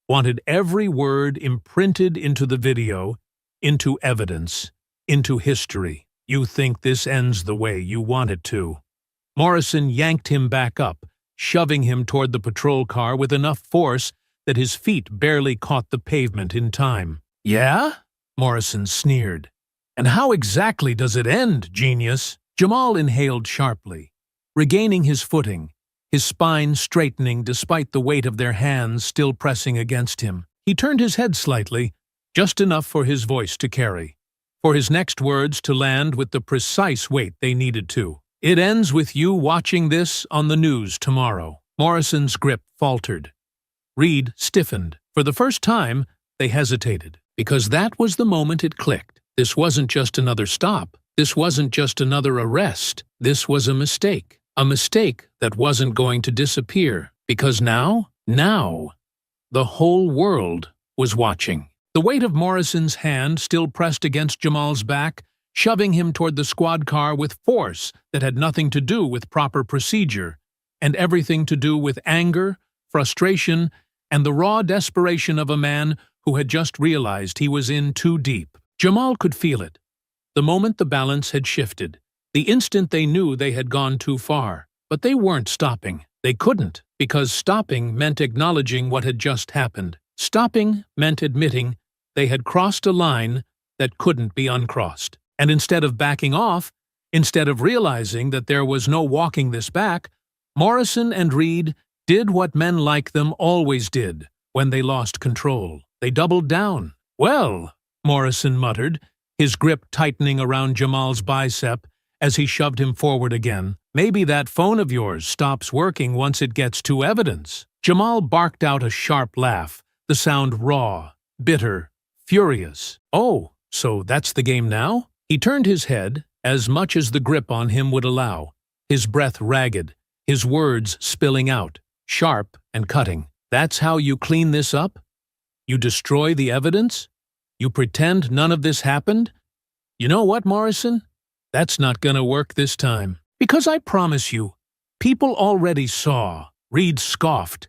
wanted every word imprinted into the video, into evidence, into history. "You think this ends the way you want it to." Morrison yanked him back up, shoving him toward the patrol car with enough force that his feet barely caught the pavement in time. "Yeah?" Morrison sneered. "And how exactly does it end, genius?" Jamal inhaled sharply, regaining his footing, his spine straightening despite the weight of their hands still pressing against him. He turned his head slightly, just enough for his voice to carry, for his next words to land with the precise weight they needed to. "It ends with you watching this on the news tomorrow." Morrison's grip faltered. Reed stiffened. For the first time, they hesitated, because that was the moment it clicked. This wasn't just another stop. This wasn't just another arrest. This was a mistake that wasn't going to disappear, because now, the whole world was watching. The weight of Morrison's hand still pressed against Jamal's back, shoving him toward the squad car with force that had nothing to do with proper procedure, and everything to do with anger, frustration, and the raw desperation of a man who had just realized he was in too deep. Jamal could feel it. The moment the balance had shifted, the instant they knew they had gone too far. But they weren't stopping. They couldn't, because stopping meant acknowledging what had just happened. Stopping meant admitting they had crossed a line that couldn't be uncrossed. And instead of backing off, instead of realizing that there was no walking this back, Morrison and Reed did what men like them always did when they lost control. They doubled down. "Well," Morrison muttered, his grip tightening around Jamal's bicep as he shoved him forward again, "maybe that phone of yours stops working once it gets to evidence." Jamal barked out a sharp laugh, the sound raw, bitter, furious. "Oh, so that's the game now?" He turned his head, as much as the grip on him would allow, his breath ragged, his words spilling out, sharp and cutting. "That's how you clean this up? You destroy the evidence? You pretend none of this happened? You know what, Morrison? That's not gonna work this time. Because I promise you, people already saw." Reed scoffed,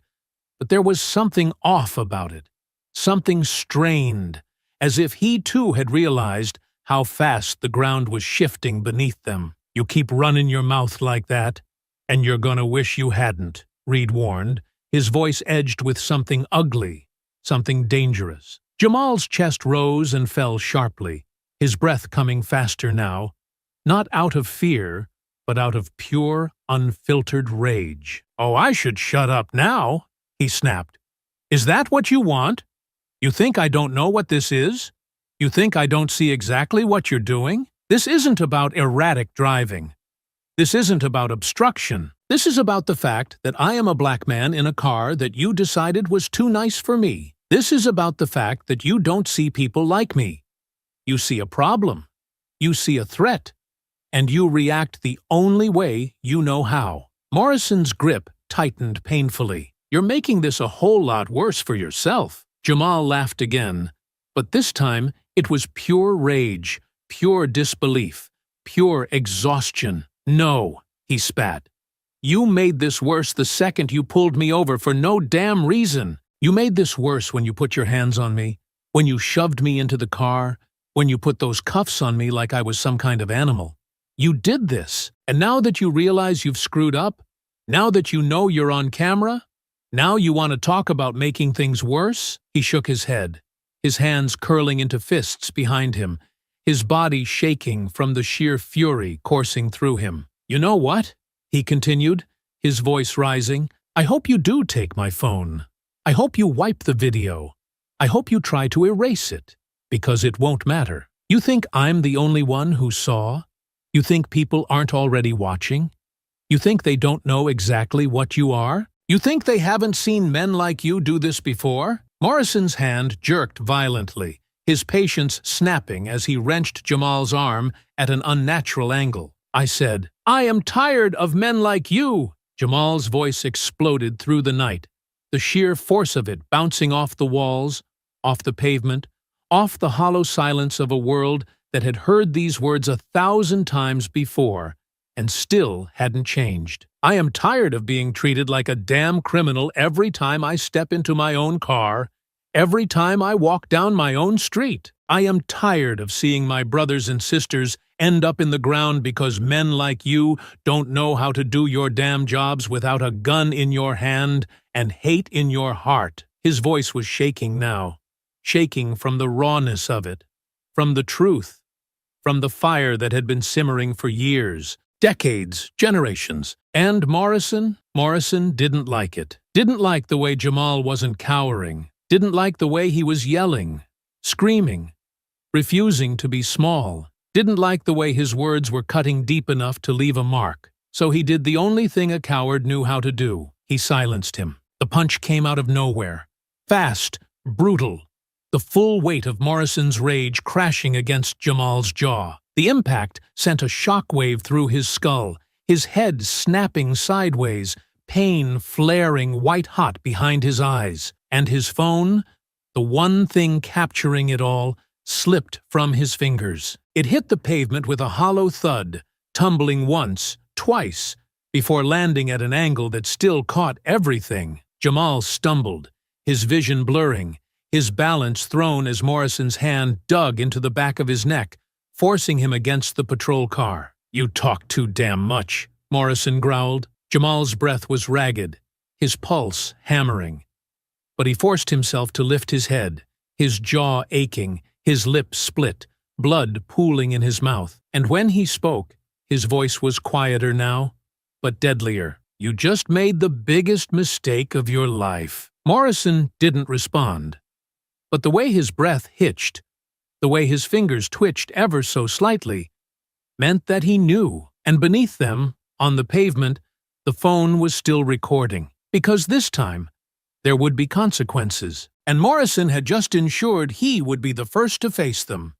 but there was something off about it, something strained, as if he too had realized how fast the ground was shifting beneath them. "You keep running your mouth like that, and you're gonna wish you hadn't," Reed warned, his voice edged with something ugly, something dangerous. Jamal's chest rose and fell sharply, his breath coming faster now, not out of fear, but out of pure, unfiltered rage. "Oh, I should shut up now," he snapped. "Is that what you want? You think I don't know what this is? You think I don't see exactly what you're doing? This isn't about erratic driving. This isn't about obstruction. This is about the fact that I am a black man in a car that you decided was too nice for me. This is about the fact that you don't see people like me. You see a problem. You see a threat. And you react the only way you know how." Morrison's grip tightened painfully. "You're making this a whole lot worse for yourself." Jamal laughed again, but this time it was pure rage, pure disbelief, pure exhaustion. "No," he spat. "You made this worse the second you pulled me over for no damn reason. You made this worse when you put your hands on me, when you shoved me into the car, when you put those cuffs on me like I was some kind of animal. You did this, and now that you realize you've screwed up, now that you know you're on camera, now you want to talk about making things worse?" He shook his head, his hands curling into fists behind him, his body shaking from the sheer fury coursing through him. "You know what?" he continued, his voice rising. "I hope you do take my phone. I hope you wipe the video. I hope you try to erase it, because it won't matter. You think I'm the only one who saw? You think people aren't already watching? You think they don't know exactly what you are? You think they haven't seen men like you do this before?" Morrison's hand jerked violently, his patience snapping as he wrenched Jamal's arm at an unnatural angle. "I said, I am tired of men like you!" Jamal's voice exploded through the night, the sheer force of it bouncing off the walls, off the pavement, off the hollow silence of a world that had heard these words 1,000 times before and still hadn't changed. "I am tired of being treated like a damn criminal every time I step into my own car, every time I walk down my own street. I am tired of seeing my brothers and sisters end up in the ground because men like you don't know how to do your damn jobs without a gun in your hand and hate in your heart." His voice was shaking now, shaking from the rawness of it, from the truth, from the fire that had been simmering for years, decades, generations. And Morrison didn't like it. Didn't like the way Jamal wasn't cowering. Didn't like the way he was yelling, screaming, refusing to be small. Didn't like the way his words were cutting deep enough to leave a mark. So he did the only thing a coward knew how to do. He silenced him. The punch came out of nowhere. Fast, brutal. The full weight of Morrison's rage crashing against Jamal's jaw. The impact sent a shockwave through his skull, his head snapping sideways, pain flaring white-hot behind his eyes. And his phone, the one thing capturing it all, slipped from his fingers. It hit the pavement with a hollow thud, tumbling once, twice, before landing at an angle that still caught everything. Jamal stumbled, his vision blurring, his balance thrown as Morrison's hand dug into the back of his neck, forcing him against the patrol car. "You talk too damn much," Morrison growled. Jamal's breath was ragged, his pulse hammering. But he forced himself to lift his head, his jaw aching, his lips split, blood pooling in his mouth. And when he spoke, his voice was quieter now, but deadlier. "You just made the biggest mistake of your life." Morrison didn't respond. But the way his breath hitched, the way his fingers twitched ever so slightly, meant that he knew, and beneath them, on the pavement, the phone was still recording. Because this time, there would be consequences, and Morrison had just ensured he would be the first to face them.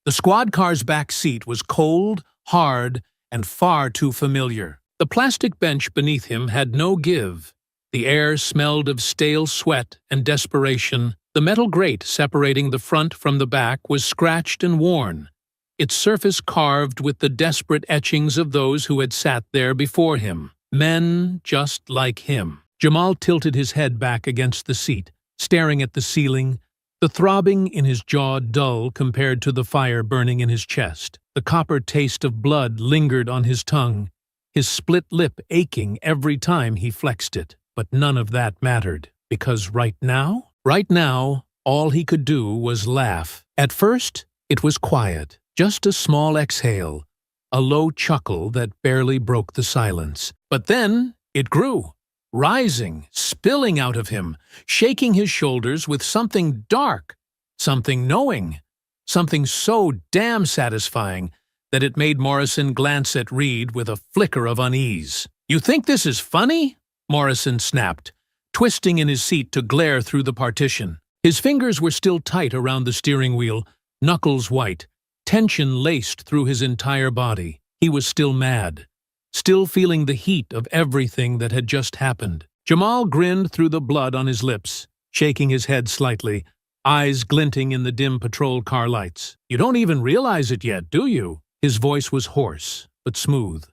The squad car's back seat was cold, hard, and far too familiar. The plastic bench beneath him had no give. The air smelled of stale sweat and desperation. The metal grate separating the front from the back was scratched and worn, its surface carved with the desperate etchings of those who had sat there before him. Men just like him. Jamal tilted his head back against the seat, staring at the ceiling, the throbbing in his jaw dull compared to the fire burning in his chest. The copper taste of blood lingered on his tongue, his split lip aching every time he flexed it. But none of that mattered, because right now, All he could do was laugh. At first, it was quiet, just a small exhale, a low chuckle that barely broke the silence. But then it grew, rising, spilling out of him, shaking his shoulders with something dark, something knowing, something so damn satisfying that it made Morrison glance at Reed with a flicker of unease. "You think this is funny?" Morrison snapped, twisting in his seat to glare through the partition. His fingers were still tight around the steering wheel, knuckles white, tension laced through his entire body. He was still mad, still feeling the heat of everything that had just happened. Jamal grinned through the blood on his lips, shaking his head slightly, eyes glinting in the dim patrol car lights. "You don't even realize it yet, do you?" His voice was hoarse, but smooth,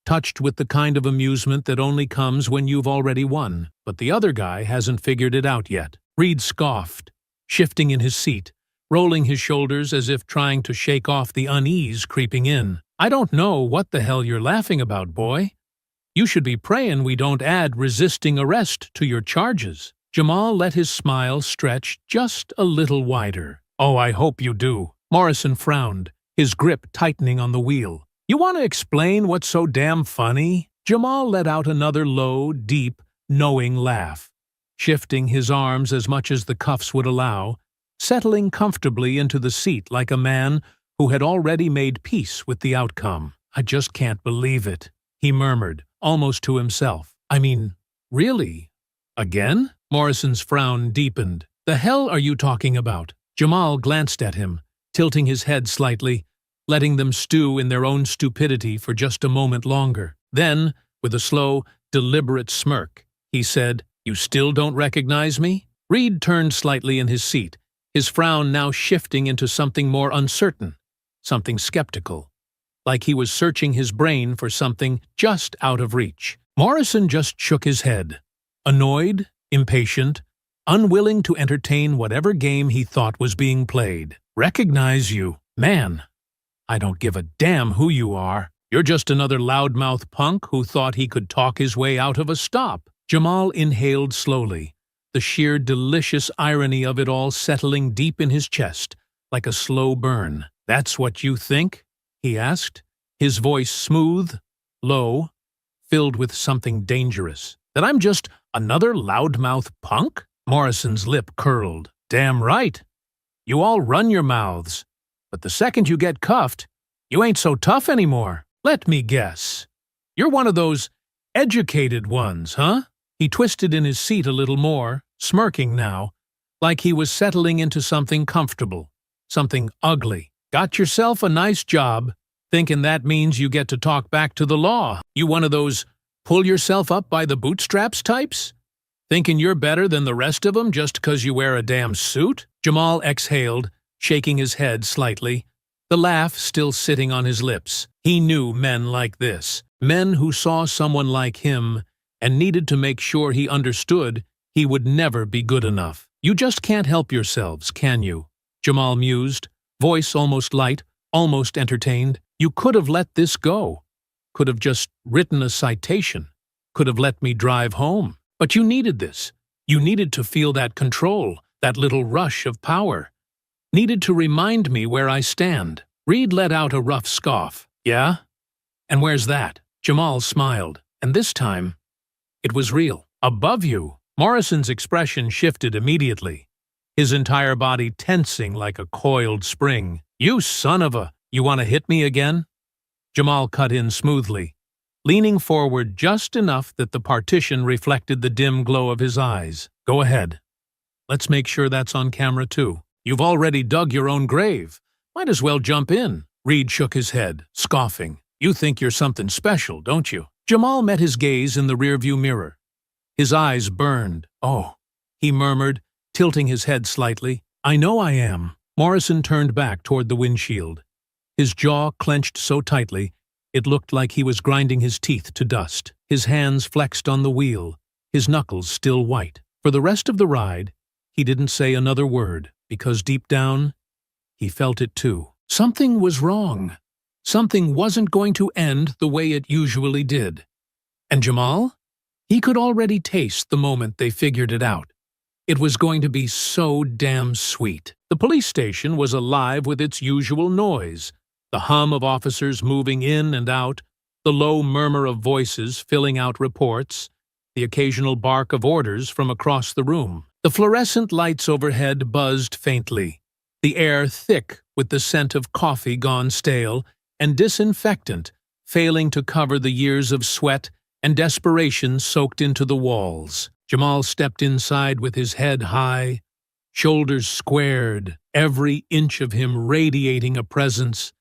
touched with the kind of amusement that only comes when you've already won. But the other guy hasn't figured it out yet. Reed scoffed, shifting in his seat, rolling his shoulders as if trying to shake off the unease creeping in. "I don't know what the hell you're laughing about, boy. You should be praying we don't add resisting arrest to your charges." Jamal let his smile stretch just a little wider. "Oh, I hope you do." Morrison frowned, his grip tightening on the wheel. "You want to explain what's so damn funny?" Jamal let out another low, deep, knowing laugh, shifting his arms as much as the cuffs would allow, settling comfortably into the seat like a man who had already made peace with the outcome. "I just can't believe it," he murmured, almost to himself. "I mean, really? Again?" Morrison's frown deepened. "The hell are you talking about?" Jamal glanced at him, tilting his head slightly, letting them stew in their own stupidity for just a moment longer. Then, with a slow, deliberate smirk, he said, "You still don't recognize me?" Reed turned slightly in his seat, his frown now shifting into something more uncertain, something skeptical, like he was searching his brain for something just out of reach. Morrison just shook his head, annoyed, impatient, unwilling to entertain whatever game he thought was being played. "Recognize you? Man, I don't give a damn who you are. You're just another loudmouth punk who thought he could talk his way out of a stop." Jamal inhaled slowly, the sheer delicious irony of it all settling deep in his chest, like a slow burn. "That's what you think?" he asked, his voice smooth, low, filled with something dangerous. "That I'm just another loudmouth punk?" Morrison's lip curled. "Damn right. You all run your mouths. But the second you get cuffed, you ain't so tough anymore. Let me guess. You're one of those educated ones, huh?" He twisted in his seat a little more, smirking now, like he was settling into something comfortable, something ugly. "Got yourself a nice job, thinking that means you get to talk back to the law. You one of those pull yourself up by the bootstraps types? Thinking you're better than the rest of them just 'cause you wear a damn suit?" Jamal exhaled, shaking his head slightly, the laugh still sitting on his lips. He knew men like this, men who saw someone like him and needed to make sure he understood he would never be good enough. "You just can't help yourselves, can you?" Jamal mused, voice almost light, almost entertained. "You could have let this go, could have just written a citation, could have let me drive home. But you needed this. You needed to feel that control, that little rush of power. Needed to remind me where I stand." Reed let out a rough scoff. "Yeah? And where's that?" Jamal smiled, and this time, it was real. "Above you." Morrison's expression shifted immediately, his entire body tensing like a coiled spring. "You son of a... You want to hit me again?" Jamal cut in smoothly, leaning forward just enough that the partition reflected the dim glow of his eyes. "Go ahead. Let's make sure that's on camera too. You've already dug your own grave. Might as well jump in." Reed shook his head, scoffing. "You think you're something special, don't you?" Jamal met his gaze in the rearview mirror. His eyes burned. "Oh," he murmured, tilting his head slightly. "I know I am." Morrison turned back toward the windshield, his jaw clenched so tightly it looked like he was grinding his teeth to dust. His hands flexed on the wheel, his knuckles still white. For the rest of the ride, he didn't say another word, because deep down, he felt it too. Something was wrong. Something wasn't going to end the way it usually did. And Jamal? He could already taste the moment they figured it out. It was going to be so damn sweet. The police station was alive with its usual noise, the hum of officers moving in and out, the low murmur of voices filling out reports, the occasional bark of orders from across the room. The fluorescent lights overhead buzzed faintly, the air thick with the scent of coffee gone stale and disinfectant failing to cover the years of sweat and desperation soaked into the walls. Jamal stepped inside with his head high, shoulders squared, every inch of him radiating a presence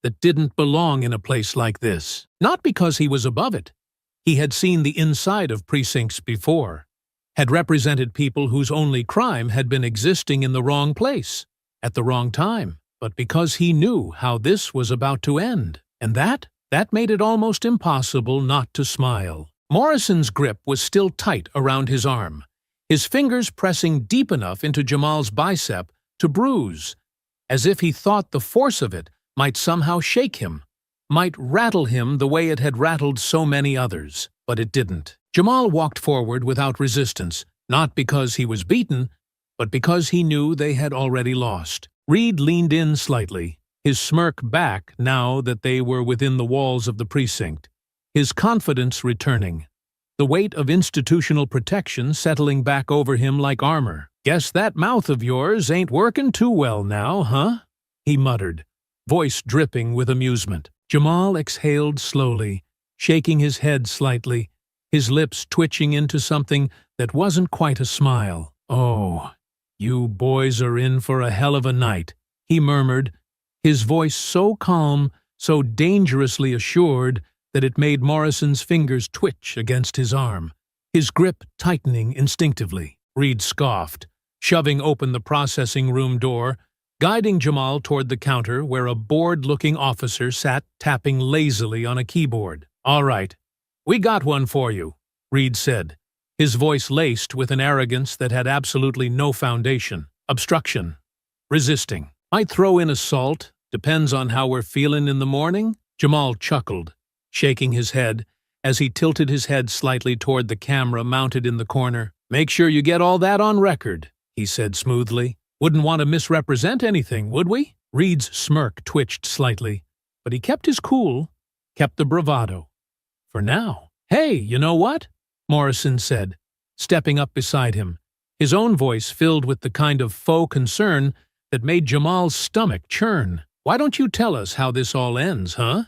that didn't belong in a place like this. Not because he was above it. He had seen the inside of precincts before, had represented people whose only crime had been existing in the wrong place, at the wrong time, but because he knew how this was about to end. And that made it almost impossible not to smile. Morrison's grip was still tight around his arm, his fingers pressing deep enough into Jamal's bicep to bruise, as if he thought the force of it might somehow shake him, might rattle him the way it had rattled so many others. But it didn't. Jamal walked forward without resistance, not because he was beaten, but because he knew they had already lost. Reed leaned in slightly, his smirk back now that they were within the walls of the precinct, his confidence returning, the weight of institutional protection settling back over him like armor. "Guess that mouth of yours ain't working too well now, huh?" he muttered, voice dripping with amusement. Jamal exhaled slowly, shaking his head slightly, his lips twitching into something that wasn't quite a smile. "Oh, you boys are in for a hell of a night," he murmured, his voice so calm, so dangerously assured that it made Morrison's fingers twitch against his arm, his grip tightening instinctively. Reed scoffed, shoving open the processing room door, guiding Jamal toward the counter where a bored-looking officer sat tapping lazily on a keyboard. "All right, we got one for you," Reed said, his voice laced with an arrogance that had absolutely no foundation. "Obstruction. Resisting. Might throw in assault. Depends on how we're feeling in the morning." Jamal chuckled, shaking his head, as he tilted his head slightly toward the camera mounted in the corner. "Make sure you get all that on record," he said smoothly. "Wouldn't want to misrepresent anything, would we?" Reed's smirk twitched slightly, but he kept his cool, kept the bravado. For now. "Hey, you know what?" Morrison said, stepping up beside him, his own voice filled with the kind of faux concern that made Jamal's stomach churn. "Why don't you tell us how this all ends, huh?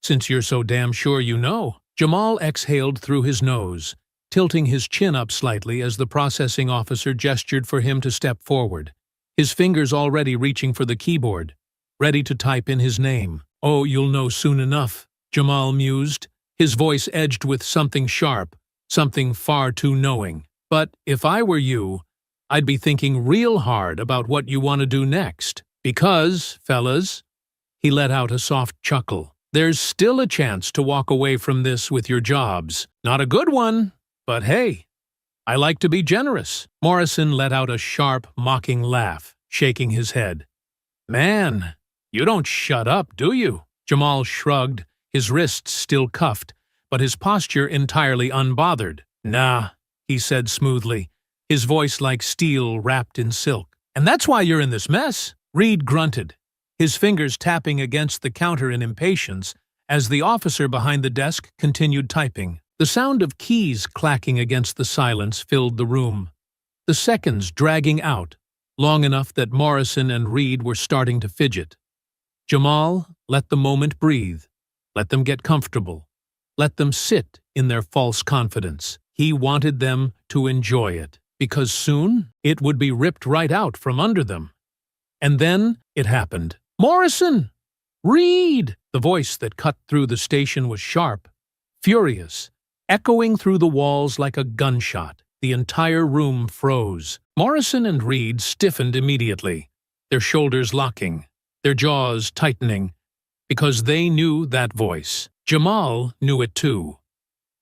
Since you're so damn sure you know." Jamal exhaled through his nose, tilting his chin up slightly as the processing officer gestured for him to step forward, his fingers already reaching for the keyboard, ready to type in his name. "Oh, you'll know soon enough," Jamal mused, his voice edged with something sharp, something far too knowing. "But if I were you, I'd be thinking real hard about what you want to do next. Because, fellas," he let out a soft chuckle, "there's still a chance to walk away from this with your jobs. Not a good one, but hey, I like to be generous." Morrison let out a sharp, mocking laugh, shaking his head. "Man, you don't shut up, do you?" Jamal shrugged, his wrists still cuffed, but his posture entirely unbothered. "Nah," he said smoothly, his voice like steel wrapped in silk. "And that's why you're in this mess." Reed grunted, his fingers tapping against the counter in impatience as the officer behind the desk continued typing. The sound of keys clacking against the silence filled the room, the seconds dragging out, long enough that Morrison and Reed were starting to fidget. Jamal let the moment breathe, let them get comfortable, let them sit in their false confidence. He wanted them to enjoy it, because soon it would be ripped right out from under them. And then it happened. "Morrison! Reed!" The voice that cut through the station was sharp, furious, echoing through the walls like a gunshot. The entire room froze. Morrison and Reed stiffened immediately, their shoulders locking, their jaws tightening, because they knew that voice. Jamal knew it too.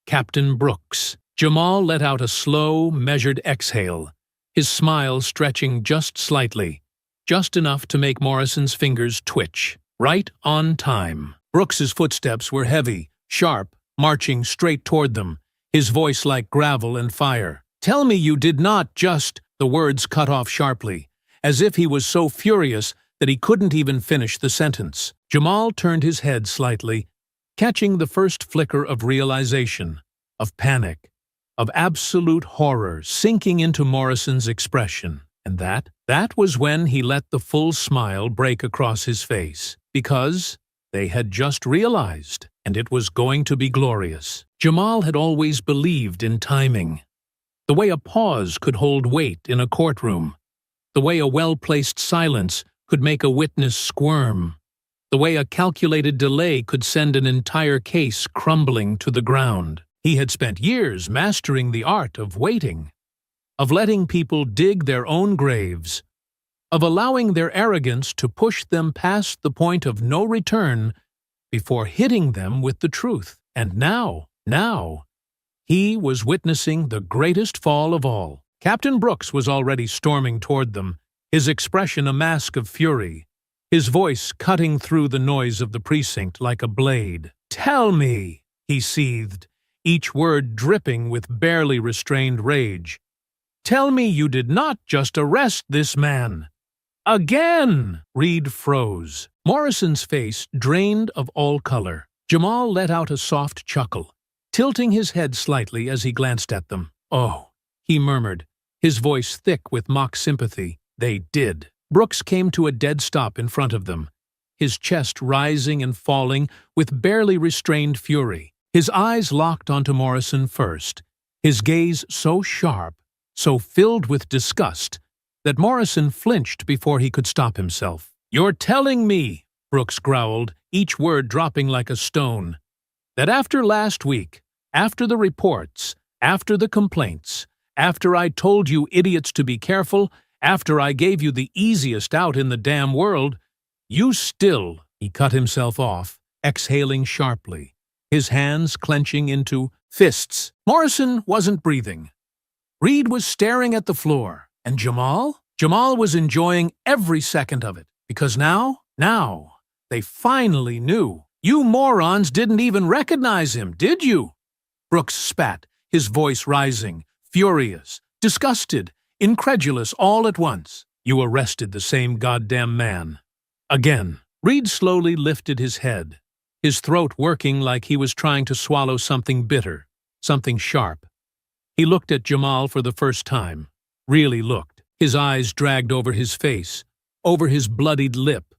Captain Brooks. Jamal let out a slow, measured exhale, his smile stretching just slightly, just enough to make Morrison's fingers twitch. Right on time. Brooks's footsteps were heavy, sharp, marching straight toward them, his voice like gravel and fire. "Tell me you did not just..." The words cut off sharply, as if he was so furious that he couldn't even finish the sentence. Jamal turned his head slightly, catching the first flicker of realization, of panic, of absolute horror sinking into Morrison's expression. And that was when he let the full smile break across his face, because they had just realized, and it was going to be glorious. Jamal had always believed in timing. The way a pause could hold weight in a courtroom. The way a well-placed silence could make a witness squirm. The way a calculated delay could send an entire case crumbling to the ground. He had spent years mastering the art of waiting, of letting people dig their own graves, of allowing their arrogance to push them past the point of no return before hitting them with the truth. And now, he was witnessing the greatest fall of all. Captain Brooks was already storming toward them, his expression a mask of fury, his voice cutting through the noise of the precinct like a blade. "Tell me," he seethed, each word dripping with barely restrained rage. "Tell me you did not just arrest this man." "Again!" Reed froze. Morrison's face drained of all color. Jamal let out a soft chuckle, tilting his head slightly as he glanced at them. "Oh," he murmured, his voice thick with mock sympathy. "They did." Brooks came to a dead stop in front of them, his chest rising and falling with barely restrained fury. His eyes locked onto Morrison first, his gaze so sharp, so filled with disgust, that Morrison flinched before he could stop himself. "You're telling me," Brooks growled, each word dropping like a stone, "that after last week, after the reports, after the complaints, after I told you idiots to be careful, after I gave you the easiest out in the damn world, you still—" He cut himself off, exhaling sharply, his hands clenching into fists. Morrison wasn't breathing. Reed was staring at the floor. And Jamal? Jamal was enjoying every second of it, because now, they finally knew. "You morons didn't even recognize him, did you?" Brooks spat, his voice rising, furious, disgusted, incredulous all at once. "You arrested the same goddamn man. Again." Reed slowly lifted his head, his throat working like he was trying to swallow something bitter, something sharp. He looked at Jamal for the first time, really looked. His eyes dragged over his face, over his bloodied lip,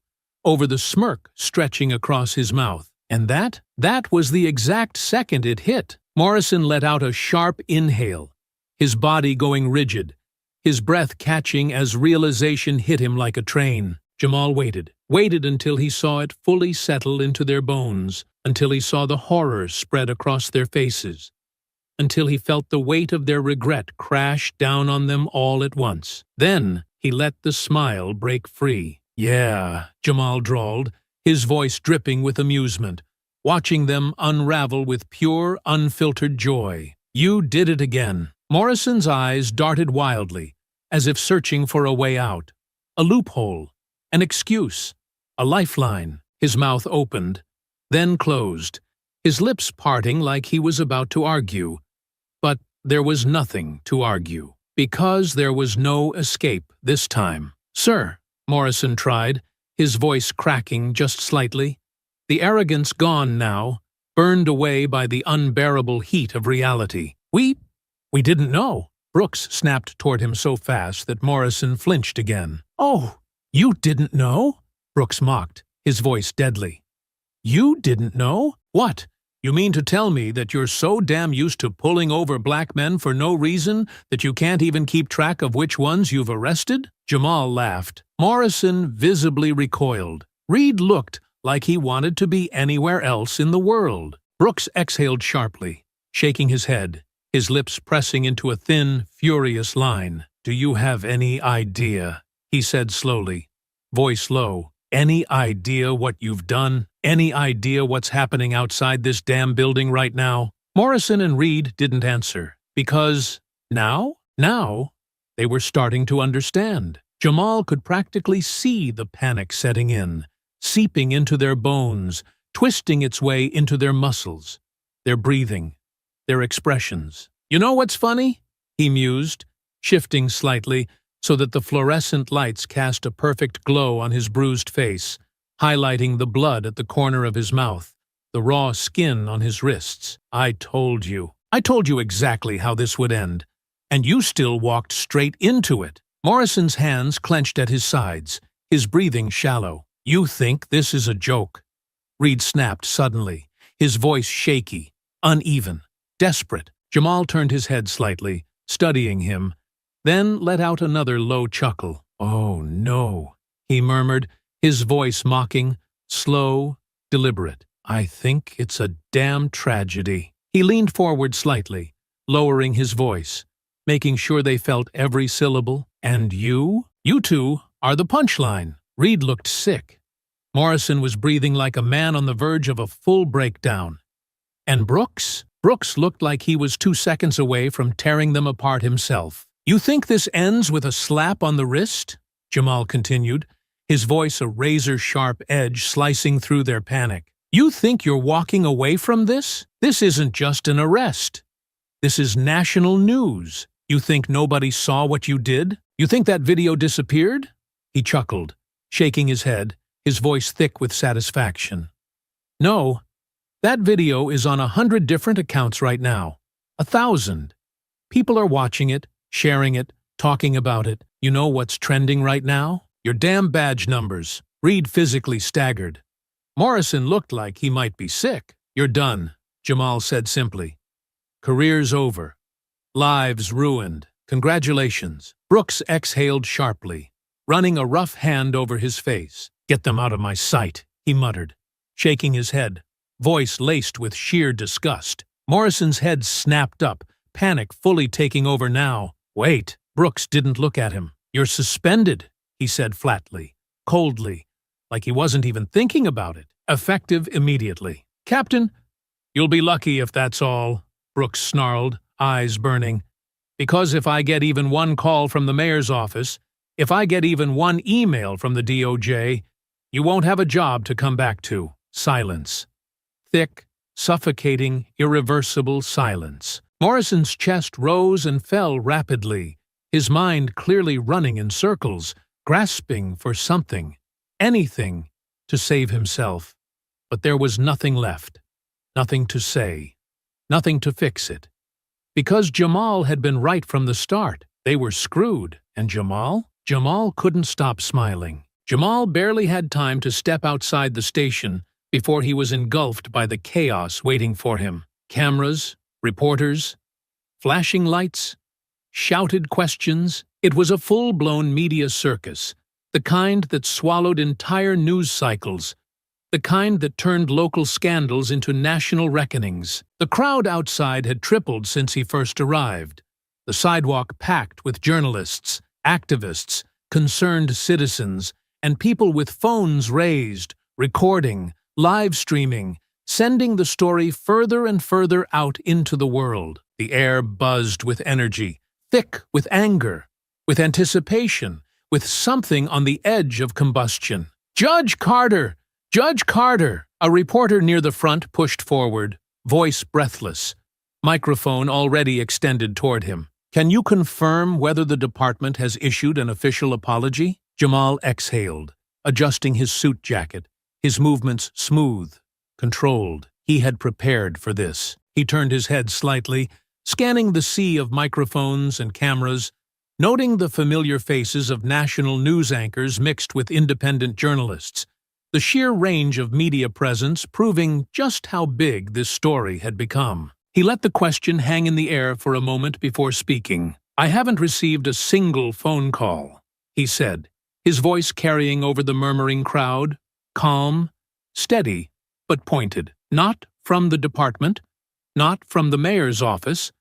over the smirk stretching across his mouth. And that was the exact second it hit. Morrison let out a sharp inhale, his body going rigid, his breath catching as realization hit him like a train. Jamal waited until he saw it fully settle into their bones, until he saw the horror spread across their faces, until he felt the weight of their regret crash down on them all at once. Then he let the smile break free. "Yeah," Jamal drawled, his voice dripping with amusement, watching them unravel with pure, unfiltered joy. "You did it again." Morrison's eyes darted wildly, as if searching for a way out, a loophole, an excuse, a lifeline. His mouth opened, then closed, his lips parting like he was about to argue. But there was nothing to argue, because there was no escape this time. "Sir," Morrison tried, his voice cracking just slightly, the arrogance gone now, burned away by the unbearable heat of reality. We didn't know." Brooks snapped toward him so fast that Morrison flinched again. "Oh, you didn't know?" Brooks mocked, his voice deadly. "You didn't know? What? You mean to tell me that you're so damn used to pulling over black men for no reason that you can't even keep track of which ones you've arrested?" Jamal laughed. Morrison visibly recoiled. Reed looked like he wanted to be anywhere else in the world. Brooks exhaled sharply, shaking his head, his lips pressing into a thin, furious line. "Do you have any idea," he said slowly, voice low, "any idea what you've done? Any idea what's happening outside this damn building right now?" Morrison and Reed didn't answer, because now, they were starting to understand. Jamal could practically see the panic setting in, seeping into their bones, twisting its way into their muscles, their breathing, their expressions. "You know what's funny?" he mused, shifting slightly so that the fluorescent lights cast a perfect glow on his bruised face, highlighting the blood at the corner of his mouth, the raw skin on his wrists. I told you exactly how this would end, and you still walked straight into it. Morrison's hands clenched at his sides, his breathing shallow. You think this is a joke? Reed snapped suddenly, his voice shaky, uneven, desperate. Jamal turned his head slightly, studying him, then let out another low chuckle. Oh, no, he murmured, his voice mocking, slow, deliberate. I think it's a damn tragedy. He leaned forward slightly, lowering his voice, making sure they felt every syllable. And you? You two are the punchline. Reed looked sick. Morrison was breathing like a man on the verge of a full breakdown. And Brooks? Brooks looked like he was 2 seconds away from tearing them apart himself. You think this ends with a slap on the wrist? Jamal continued, his voice a razor-sharp edge slicing through their panic. You think you're walking away from this? This isn't just an arrest. This is national news. You think nobody saw what you did? You think that video disappeared? He chuckled, shaking his head, his voice thick with satisfaction. No, that video is on 100 different accounts right now. 1,000. People are watching it, sharing it, talking about it. You know what's trending right now? Your damn badge numbers. Reed physically staggered. Morrison looked like he might be sick. You're done, Jamal said simply. Career's over. Lives ruined. Congratulations. Brooks exhaled sharply, running a rough hand over his face. Get them out of my sight, he muttered, shaking his head, voice laced with sheer disgust. Morrison's head snapped up, panic fully taking over now. Wait. Brooks didn't look at him. You're suspended, he said flatly, coldly, like he wasn't even thinking about it. Effective immediately. Captain, you'll be lucky if that's all, Brooks snarled, eyes burning. Because if I get even one call from the mayor's office, if I get even one email from the DOJ, you won't have a job to come back to. Silence. Thick, suffocating, irreversible silence. Morrison's chest rose and fell rapidly, his mind clearly running in circles, grasping for something, anything, to save himself. But there was nothing left, nothing to say, nothing to fix it. Because Jamal had been right from the start, they were screwed. And Jamal? Jamal couldn't stop smiling. Jamal barely had time to step outside the station before he was engulfed by the chaos waiting for him. Cameras, reporters, flashing lights, shouted questions. It was a full-blown media circus, the kind that swallowed entire news cycles, the kind that turned local scandals into national reckonings. The crowd outside had tripled since he first arrived, the sidewalk packed with journalists, activists, concerned citizens, and people with phones raised, recording, live streaming, sending the story further and further out into the world. The air buzzed with energy, thick with anger, with anticipation, with something on the edge of combustion. Judge Carter! Judge Carter! A reporter near the front pushed forward, voice breathless, microphone already extended toward him. Can you confirm whether the department has issued an official apology? Jamal exhaled, adjusting his suit jacket, his movements smooth, controlled. He had prepared for this. He turned his head slightly, scanning the sea of microphones and cameras, noting the familiar faces of national news anchors mixed with independent journalists, the sheer range of media presence proving just how big this story had become. He let the question hang in the air for a moment before speaking. I haven't received a single phone call, he said, his voice carrying over the murmuring crowd, calm, steady, but pointed. Not from the department, not from the mayor's office,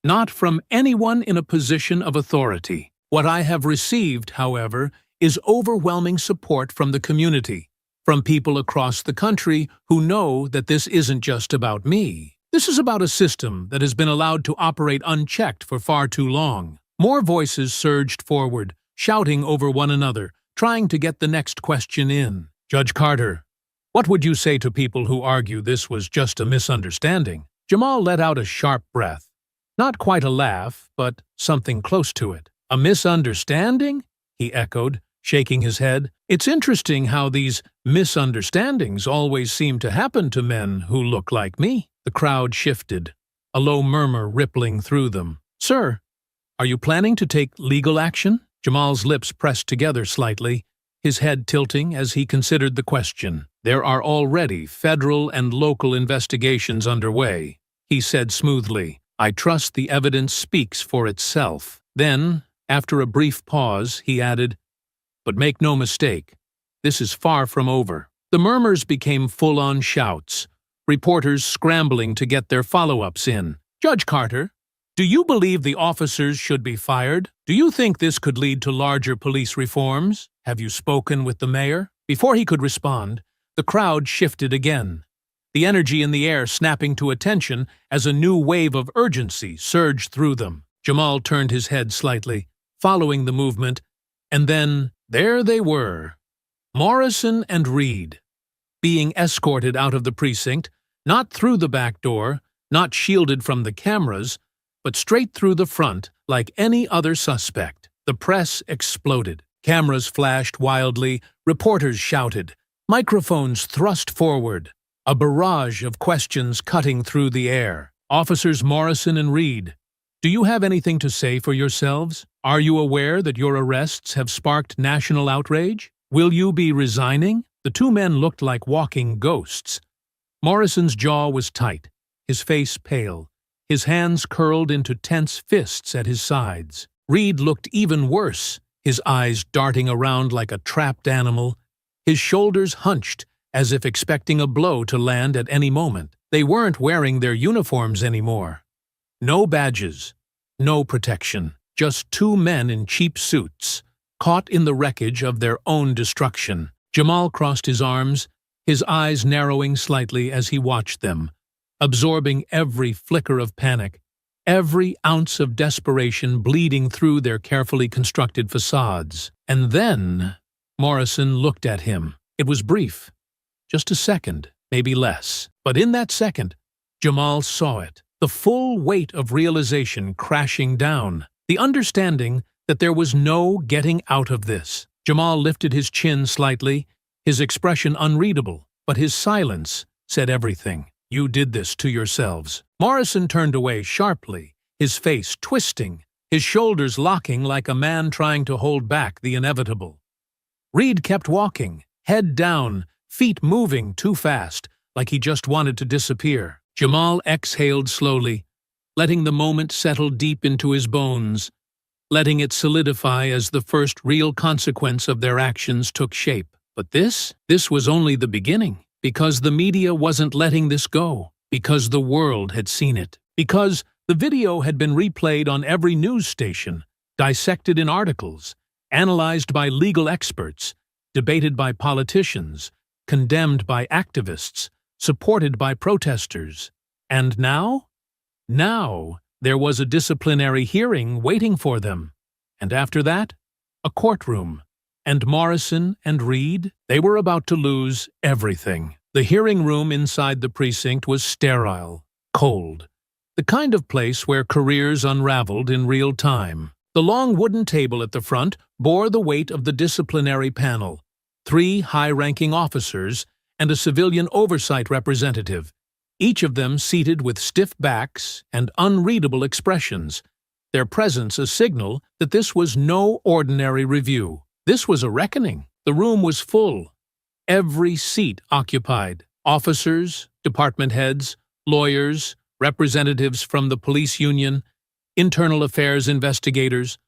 not from anyone in a position of authority. What I have received, however, is overwhelming support from the community, from people across the country who know that this isn't just about me. This is about a system that has been allowed to operate unchecked for far too long. More voices surged forward, shouting over one another, trying to get the next question in. Judge Carter, what would you say to people who argue this was just a misunderstanding? Jamal let out a sharp breath. Not quite a laugh, but something close to it. A misunderstanding? He echoed, shaking his head. It's interesting how these misunderstandings always seem to happen to men who look like me. The crowd shifted, a low murmur rippling through them. Sir, are you planning to take legal action? Jamal's lips pressed together slightly, his head tilting as he considered the question. There are already federal and local investigations underway, he said smoothly. I trust the evidence speaks for itself. Then, after a brief pause, he added, but make no mistake, this is far from over. The murmurs became full-on shouts, reporters scrambling to get their follow-ups in. Judge Carter, do you believe the officers should be fired? Do you think this could lead to larger police reforms? Have you spoken with the mayor? Before he could respond, the crowd shifted again, the energy in the air snapping to attention as a new wave of urgency surged through them. Jamal turned his head slightly, following the movement, and then there they were, Morrison and Reed, being escorted out of the precinct, not through the back door, not shielded from the cameras, but straight through the front like any other suspect. The press exploded. Cameras flashed wildly, reporters shouted, microphones thrust forward, a barrage of questions cutting through the air. Officers Morrison and Reed, do you have anything to say for yourselves? Are you aware that your arrests have sparked national outrage? Will you be resigning? The two men looked like walking ghosts. Morrison's jaw was tight, his face pale, his hands curled into tense fists at his sides. Reed looked even worse, his eyes darting around like a trapped animal, his shoulders hunched as if expecting a blow to land at any moment. They weren't wearing their uniforms anymore. No badges, no protection, just two men in cheap suits, caught in the wreckage of their own destruction. Jamal crossed his arms, his eyes narrowing slightly as he watched them, absorbing every flicker of panic, every ounce of desperation bleeding through their carefully constructed facades. And then Morrison looked at him. It was brief, just a second, maybe less. But in that second, Jamal saw it, the full weight of realization crashing down, the understanding that there was no getting out of this. Jamal lifted his chin slightly, his expression unreadable, but his silence said everything. You did this to yourselves. Morrison turned away sharply, his face twisting, his shoulders locking like a man trying to hold back the inevitable. Reed kept walking, head down, feet moving too fast, like he just wanted to disappear. Jamal exhaled slowly, letting the moment settle deep into his bones, letting it solidify as the first real consequence of their actions took shape. But this was only the beginning, because the media wasn't letting this go, because the world had seen it, because the video had been replayed on every news station, dissected in articles, analyzed by legal experts, debated by politicians, condemned by activists, supported by protesters. And now? Now there was a disciplinary hearing waiting for them. And after that, a courtroom. And Morrison and Reed, they were about to lose everything. The hearing room inside the precinct was sterile, cold, the kind of place where careers unraveled in real time. The long wooden table at the front bore the weight of the disciplinary panel, 3 high-ranking officers and a civilian oversight representative, each of them seated with stiff backs and unreadable expressions, their presence a signal that this was no ordinary review. This was a reckoning. The room was full, every seat occupied. Officers, department heads, lawyers, representatives from the police union, internal affairs investigators,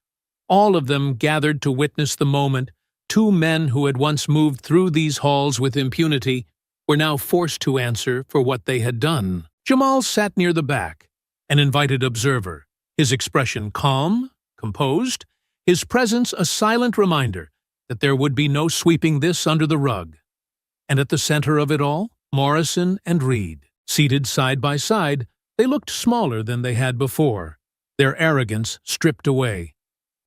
all of them gathered to witness the moment. 2 men who had once moved through these halls with impunity were now forced to answer for what they had done. Jamal sat near the back, an invited observer, his expression calm, composed, his presence a silent reminder that there would be no sweeping this under the rug. And at the center of it all, Morrison and Reed. Seated side by side, they looked smaller than they had before, their arrogance stripped away,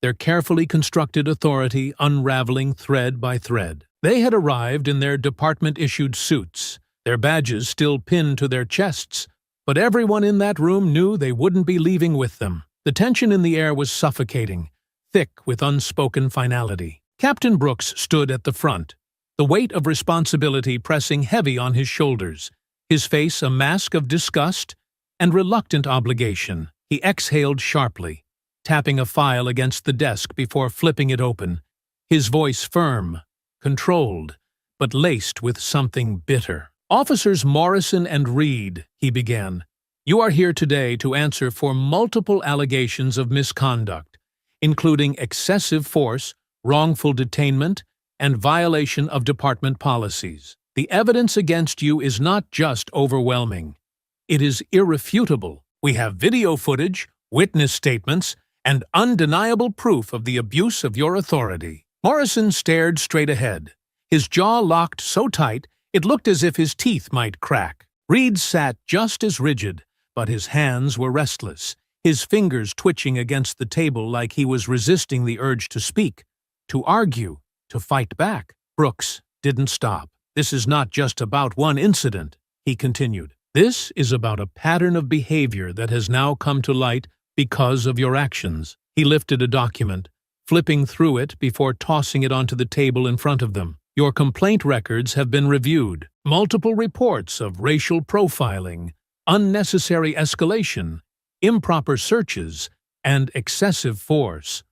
their carefully constructed authority unraveling thread by thread. They had arrived in their department-issued suits, their badges still pinned to their chests, but everyone in that room knew they wouldn't be leaving with them. The tension in the air was suffocating, thick with unspoken finality. Captain Brooks stood at the front, the weight of responsibility pressing heavy on his shoulders, his face a mask of disgust and reluctant obligation. He exhaled sharply, tapping a file against the desk before flipping it open, his voice firm, controlled, but laced with something bitter. "Officers Morrison and Reed," he began, "you are here today to answer for multiple allegations of misconduct, including excessive force, wrongful detainment, and violation of department policies. The evidence against you is not just overwhelming. It is irrefutable. We have video footage, witness statements, and undeniable proof of the abuse of your authority." Morrison stared straight ahead, his jaw locked so tight it looked as if his teeth might crack. Reed sat just as rigid, but his hands were restless, his fingers twitching against the table like he was resisting the urge to speak, to argue, to fight back. Brooks didn't stop. "This is not just about one incident," he continued. "This is about a pattern of behavior that has now come to light because of your actions." He lifted a document, flipping through it before tossing it onto the table in front of them. "Your complaint records have been reviewed. Multiple reports of racial profiling, unnecessary escalation, improper searches, and excessive force,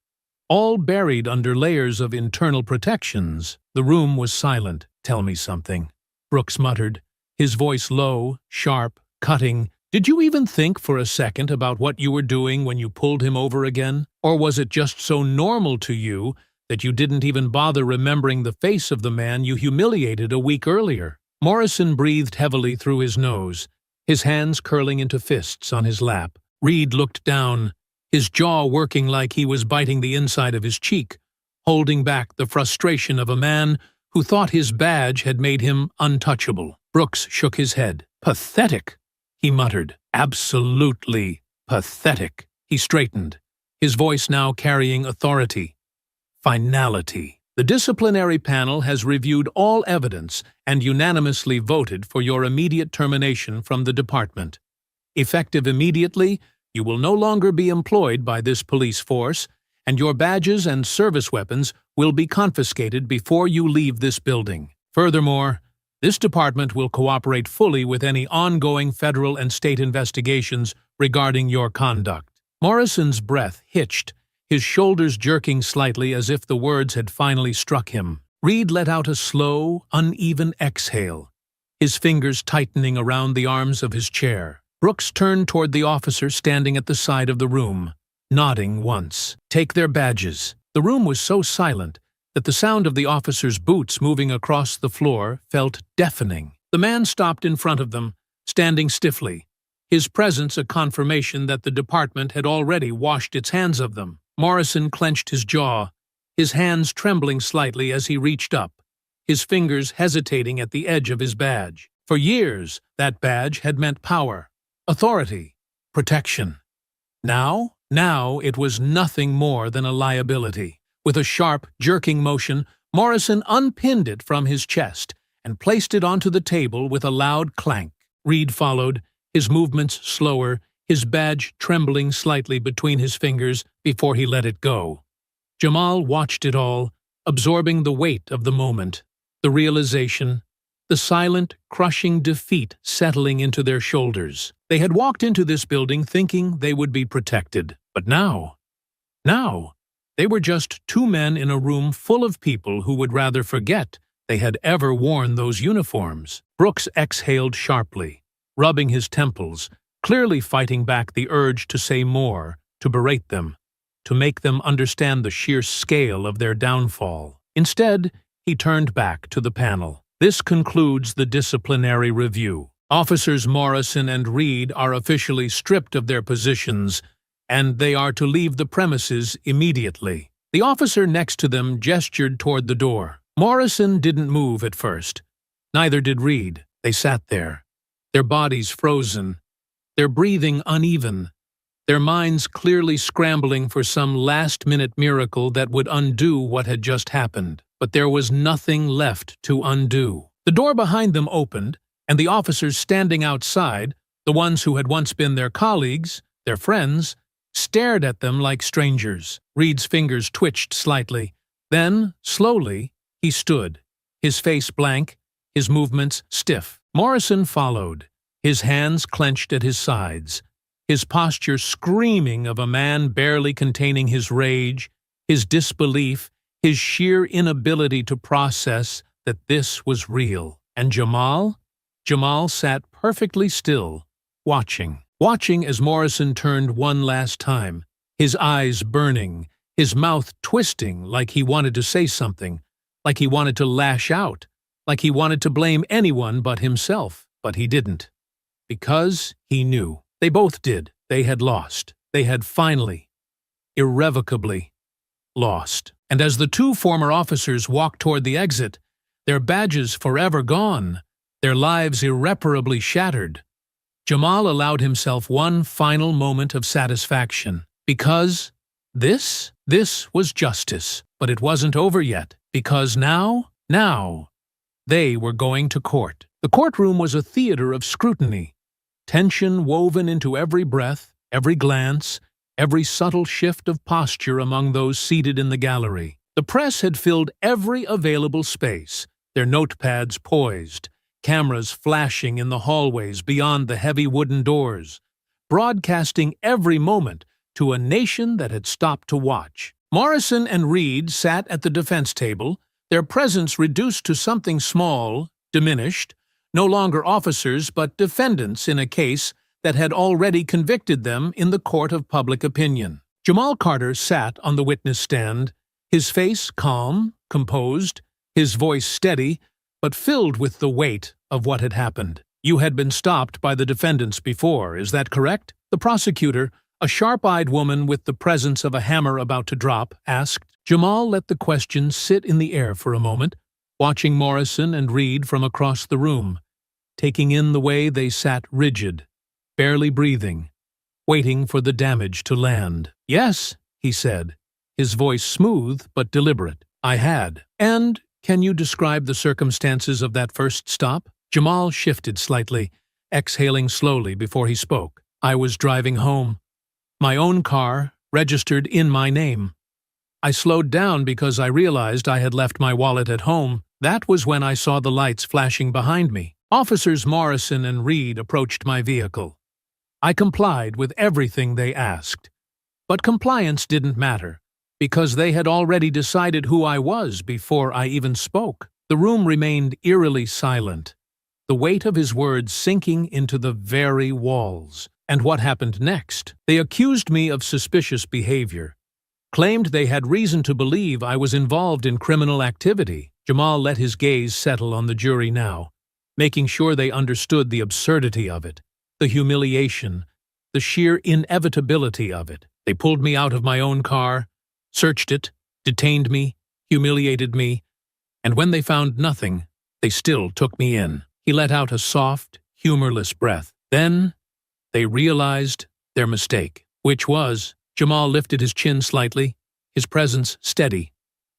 all buried under layers of internal protections." The room was silent. "Tell me something," Brooks muttered, his voice low, sharp, cutting. "Did you even think for a second about what you were doing when you pulled him over again? Or was it just so normal to you that you didn't even bother remembering the face of the man you humiliated a week earlier?" Morrison breathed heavily through his nose, his hands curling into fists on his lap. Reed looked down, his jaw working like he was biting the inside of his cheek, holding back the frustration of a man who thought his badge had made him untouchable. Brooks shook his head. "Pathetic," he muttered. "Absolutely pathetic." He straightened, his voice now carrying authority. "Finality. The disciplinary panel has reviewed all evidence and unanimously voted for your immediate termination from the department. Effective immediately, you will no longer be employed by this police force, and your badges and service weapons will be confiscated before you leave this building. Furthermore, this department will cooperate fully with any ongoing federal and state investigations regarding your conduct." Morrison's breath hitched, his shoulders jerking slightly as if the words had finally struck him. Reed let out a slow, uneven exhale, his fingers tightening around the arms of his chair. Brooks turned toward the officer standing at the side of the room, nodding once. "Take their badges." The room was so silent that the sound of the officer's boots moving across the floor felt deafening. The man stopped in front of them, standing stiffly, his presence a confirmation that the department had already washed its hands of them. Morrison clenched his jaw, his hands trembling slightly as he reached up, his fingers hesitating at the edge of his badge. For years, that badge had meant power, authority, protection. Now it was nothing more than a liability. With a sharp, jerking motion, Morrison unpinned it from his chest and placed it onto the table with a loud clank. Reed followed, his movements slower, his badge trembling slightly between his fingers before he let it go. Jamal watched it all, absorbing the weight of the moment, the realization, the silent, crushing defeat settling into their shoulders. They had walked into this building thinking they would be protected, but now, they were just two men in a room full of people who would rather forget they had ever worn those uniforms. Brooks exhaled sharply, rubbing his temples, clearly fighting back the urge to say more, to berate them, to make them understand the sheer scale of their downfall. Instead, he turned back to the panel. "This concludes the disciplinary review. Officers Morrison and Reed are officially stripped of their positions, and they are to leave the premises immediately." The officer next to them gestured toward the door. Morrison didn't move at first. Neither did Reed. They sat there, their bodies frozen, their breathing uneven, their minds clearly scrambling for some last-minute miracle that would undo what had just happened. But there was nothing left to undo. The door behind them opened, and the officers standing outside, the ones who had once been their colleagues, their friends, stared at them like strangers. Reed's fingers twitched slightly. Then, slowly, he stood, his face blank, his movements stiff. Morrison followed, his hands clenched at his sides, his posture screaming of a man barely containing his rage, his disbelief, his sheer inability to process that this was real. And Jamal? Jamal sat perfectly still, watching as Morrison turned one last time, his eyes burning, his mouth twisting like he wanted to say something, like he wanted to lash out, like he wanted to blame anyone but himself. But he didn't. Because he knew. They both did. They had lost. They had finally, irrevocably, lost. And as the two former officers walked toward the exit, their badges forever gone, their lives irreparably shattered, Jamal allowed himself one final moment of satisfaction. Because this was justice. But it wasn't over yet. Because now, they were going to court. The courtroom was a theater of scrutiny, tension woven into every breath, every glance, every subtle shift of posture among those seated in the gallery. The press had filled every available space, their notepads poised, cameras flashing in the hallways beyond the heavy wooden doors, broadcasting every moment to a nation that had stopped to watch. Morrison and Reed sat at the defense table, their presence reduced to something small, diminished, no longer officers but defendants in a case that had already convicted them in the court of public opinion. Jamal Carter sat on the witness stand, his face calm, composed, his voice steady, but filled with the weight of what had happened. You had been stopped by the defendants before, is that correct? The prosecutor, a sharp-eyed woman with the presence of a hammer about to drop, asked. Jamal let the question sit in the air for a moment, watching Morrison and Reed from across the room, taking in the way they sat rigid, barely breathing, waiting for the damage to land. Yes, he said, his voice smooth but deliberate. I had. And can you describe the circumstances of that first stop? Jamal shifted slightly, exhaling slowly before he spoke. I was driving home. My own car, registered in my name. I slowed down because I realized I had left my wallet at home. That was when I saw the lights flashing behind me. Officers Morrison and Reed approached my vehicle. I complied with everything they asked. But compliance didn't matter, because they had already decided who I was before I even spoke. The room remained eerily silent, the weight of his words sinking into the very walls. And what happened next? They accused me of suspicious behavior, claimed they had reason to believe I was involved in criminal activity. Jamal let his gaze settle on the jury now, making sure they understood the absurdity of it, the humiliation, the sheer inevitability of it. They pulled me out of my own car, searched it, detained me, humiliated me, and when they found nothing, they still took me in. He let out a soft, humorless breath. Then they realized their mistake, which was, Jamal lifted his chin slightly, his presence steady,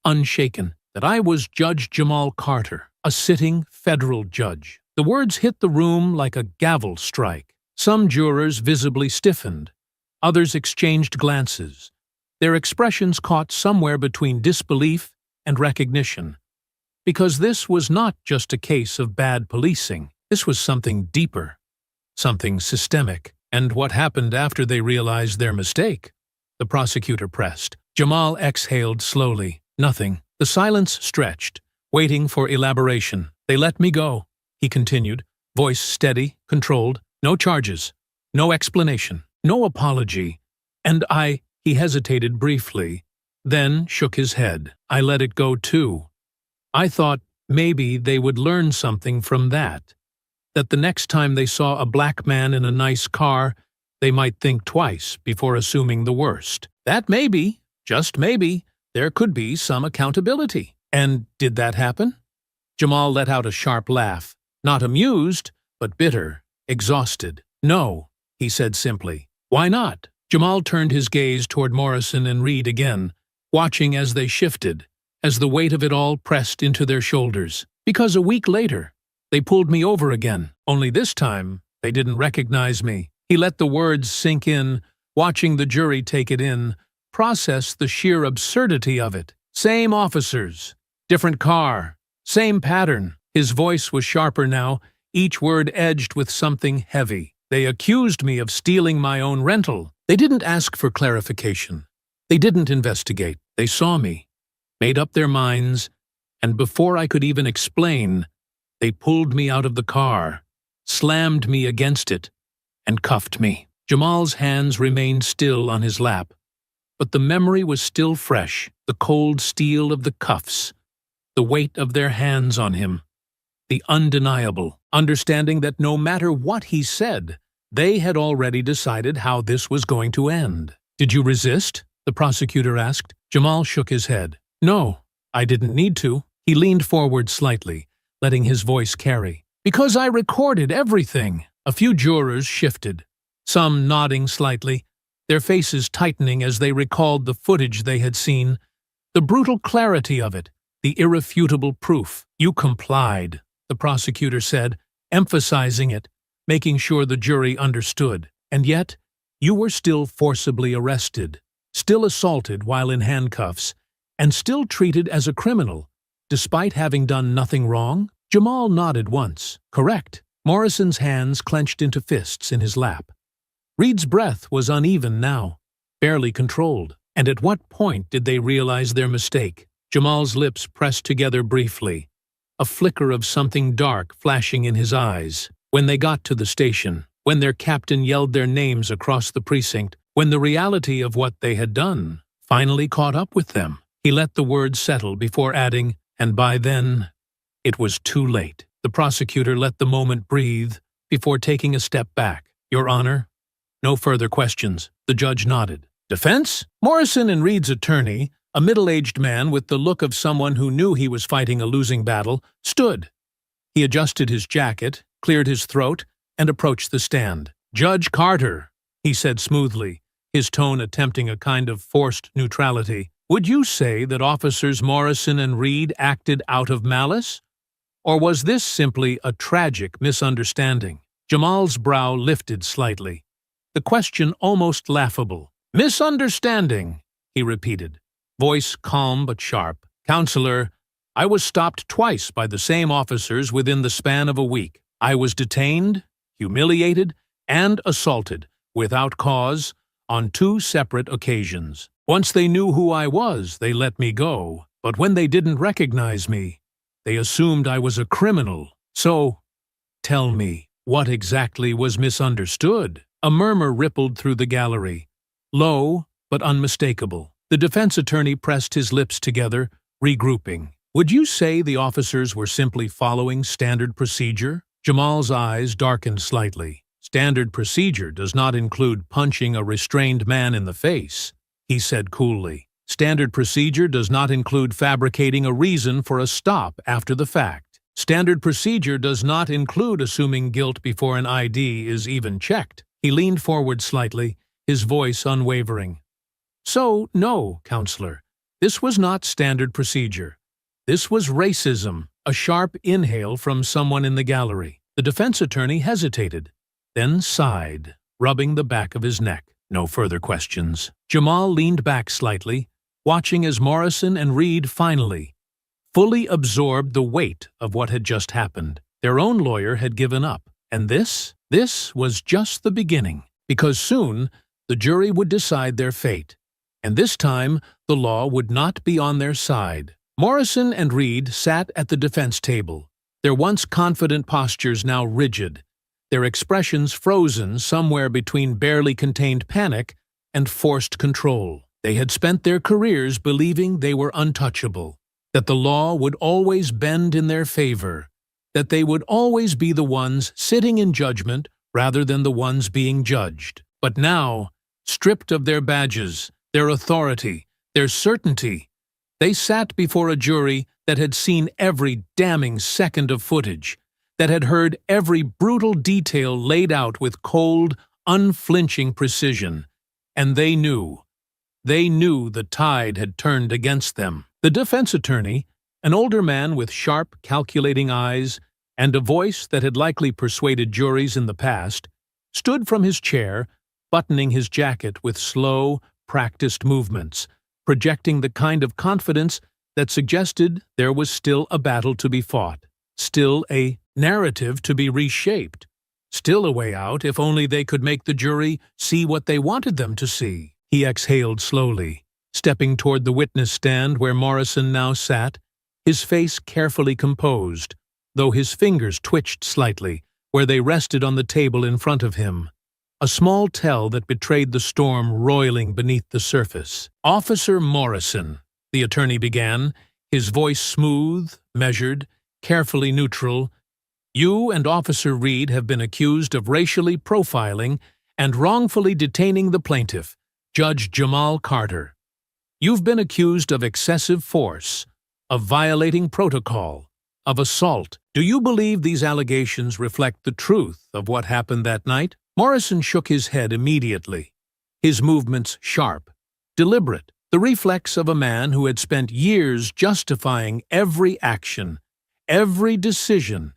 unshaken, that I was Judge Jamal Carter, a sitting federal judge. The words hit the room like a gavel strike. Some jurors visibly stiffened. Others exchanged glances, their expressions caught somewhere between disbelief and recognition. Because this was not just a case of bad policing. This was something deeper, something systemic. And what happened after they realized their mistake? The prosecutor pressed. Jamal exhaled slowly. Nothing. The silence stretched, waiting for elaboration. They let me go, he continued, voice steady, controlled. No charges, no explanation, no apology. And he hesitated briefly, then shook his head. I let it go too. I thought maybe they would learn something from that the next time they saw a black man in a nice car, they might think twice before assuming the worst. That maybe, just maybe, there could be some accountability. And did that happen? Jamal let out a sharp laugh, not amused, but bitter, exhausted. No, he said simply. Why not? Jamal turned his gaze toward Morrison and Reed again, watching as they shifted, as the weight of it all pressed into their shoulders. Because a week later, they pulled me over again, only this time they didn't recognize me. He let the words sink in, watching the jury take it in, process the sheer absurdity of it. Same officers, different car, same pattern. His voice was sharper now, each word edged with something heavy. They accused me of stealing my own rental. They didn't ask for clarification. They didn't investigate. They saw me, made up their minds, and before I could even explain, they pulled me out of the car, slammed me against it, and cuffed me. Jamal's hands remained still on his lap, but the memory was still fresh, the cold steel of the cuffs, the weight of their hands on him, the undeniable understanding that no matter what he said, they had already decided how this was going to end. "Did you resist?" the prosecutor asked. Jamal shook his head. "No, I didn't need to." He leaned forward slightly, letting his voice carry. "Because I recorded everything." A few jurors shifted, some nodding slightly, their faces tightening as they recalled the footage they had seen, the brutal clarity of it, the irrefutable proof. "You complied," the prosecutor said, emphasizing it, making sure the jury understood. "And yet, you were still forcibly arrested, still assaulted while in handcuffs, and still treated as a criminal, despite having done nothing wrong?" Jamal nodded once. "Correct." Morrison's hands clenched into fists in his lap. Reed's breath was uneven now, barely controlled. And at what point did they realize their mistake? Jamal's lips pressed together briefly, a flicker of something dark flashing in his eyes. When they got to the station, when their captain yelled their names across the precinct, when the reality of what they had done finally caught up with them, he let the words settle before adding, "And by then, it was too late." The prosecutor let the moment breathe before taking a step back. "Your Honor, no further questions." The judge nodded. "Defense?" Morrison and Reed's attorney, a middle-aged man with the look of someone who knew he was fighting a losing battle, stood. He adjusted his jacket, cleared his throat, and approached the stand. "Judge Carter," he said smoothly, his tone attempting a kind of forced neutrality, "would you say that Officers Morrison and Reed acted out of malice? Or was this simply a tragic misunderstanding?" Jamal's brow lifted slightly, the question almost laughable. "Misunderstanding," he repeated, voice calm but sharp. "Counselor, I was stopped twice by the same officers within the span of a week. I was detained, humiliated, and assaulted, without cause, on 2 separate occasions. Once they knew who I was, they let me go. But when they didn't recognize me, they assumed I was a criminal. So, tell me, what exactly was misunderstood?" A murmur rippled through the gallery, low but unmistakable. The defense attorney pressed his lips together, regrouping. "Would you say the officers were simply following standard procedure?" Jamal's eyes darkened slightly. "Standard procedure does not include punching a restrained man in the face," he said coolly. "Standard procedure does not include fabricating a reason for a stop after the fact. Standard procedure does not include assuming guilt before an ID is even checked." He leaned forward slightly, his voice unwavering. "So, no, Counselor, this was not standard procedure. This was racism." A sharp inhale from someone in the gallery. The defense attorney hesitated, then sighed, rubbing the back of his neck. "No further questions." Jamal leaned back slightly, watching as Morrison and Reed finally, fully absorbed the weight of what had just happened. Their own lawyer had given up, and this was just the beginning, because soon the jury would decide their fate, and this time the law would not be on their side. Morrison and Reed sat at the defense table, their once confident postures now rigid, their expressions frozen somewhere between barely contained panic and forced control. They had spent their careers believing they were untouchable, that the law would always bend in their favor, that they would always be the ones sitting in judgment rather than the ones being judged. But now, stripped of their badges, their authority, their certainty, they sat before a jury that had seen every damning second of footage, that had heard every brutal detail laid out with cold, unflinching precision, and they knew the tide had turned against them. The defense attorney, an older man with sharp, calculating eyes and a voice that had likely persuaded juries in the past, stood from his chair, buttoning his jacket with slow, practiced movements, projecting the kind of confidence that suggested there was still a battle to be fought, still a narrative to be reshaped, still a way out if only they could make the jury see what they wanted them to see. He exhaled slowly, stepping toward the witness stand where Morrison now sat, his face carefully composed, though his fingers twitched slightly where they rested on the table in front of him, a small tell that betrayed the storm roiling beneath the surface. "Officer Morrison," the attorney began, his voice smooth, measured, carefully neutral, "you and Officer Reed have been accused of racially profiling and wrongfully detaining the plaintiff, Judge Jamal Carter. You've been accused of excessive force, of violating protocol, of assault. Do you believe these allegations reflect the truth of what happened that night?" Morrison shook his head immediately, his movements sharp, deliberate, the reflex of a man who had spent years justifying every action, every decision,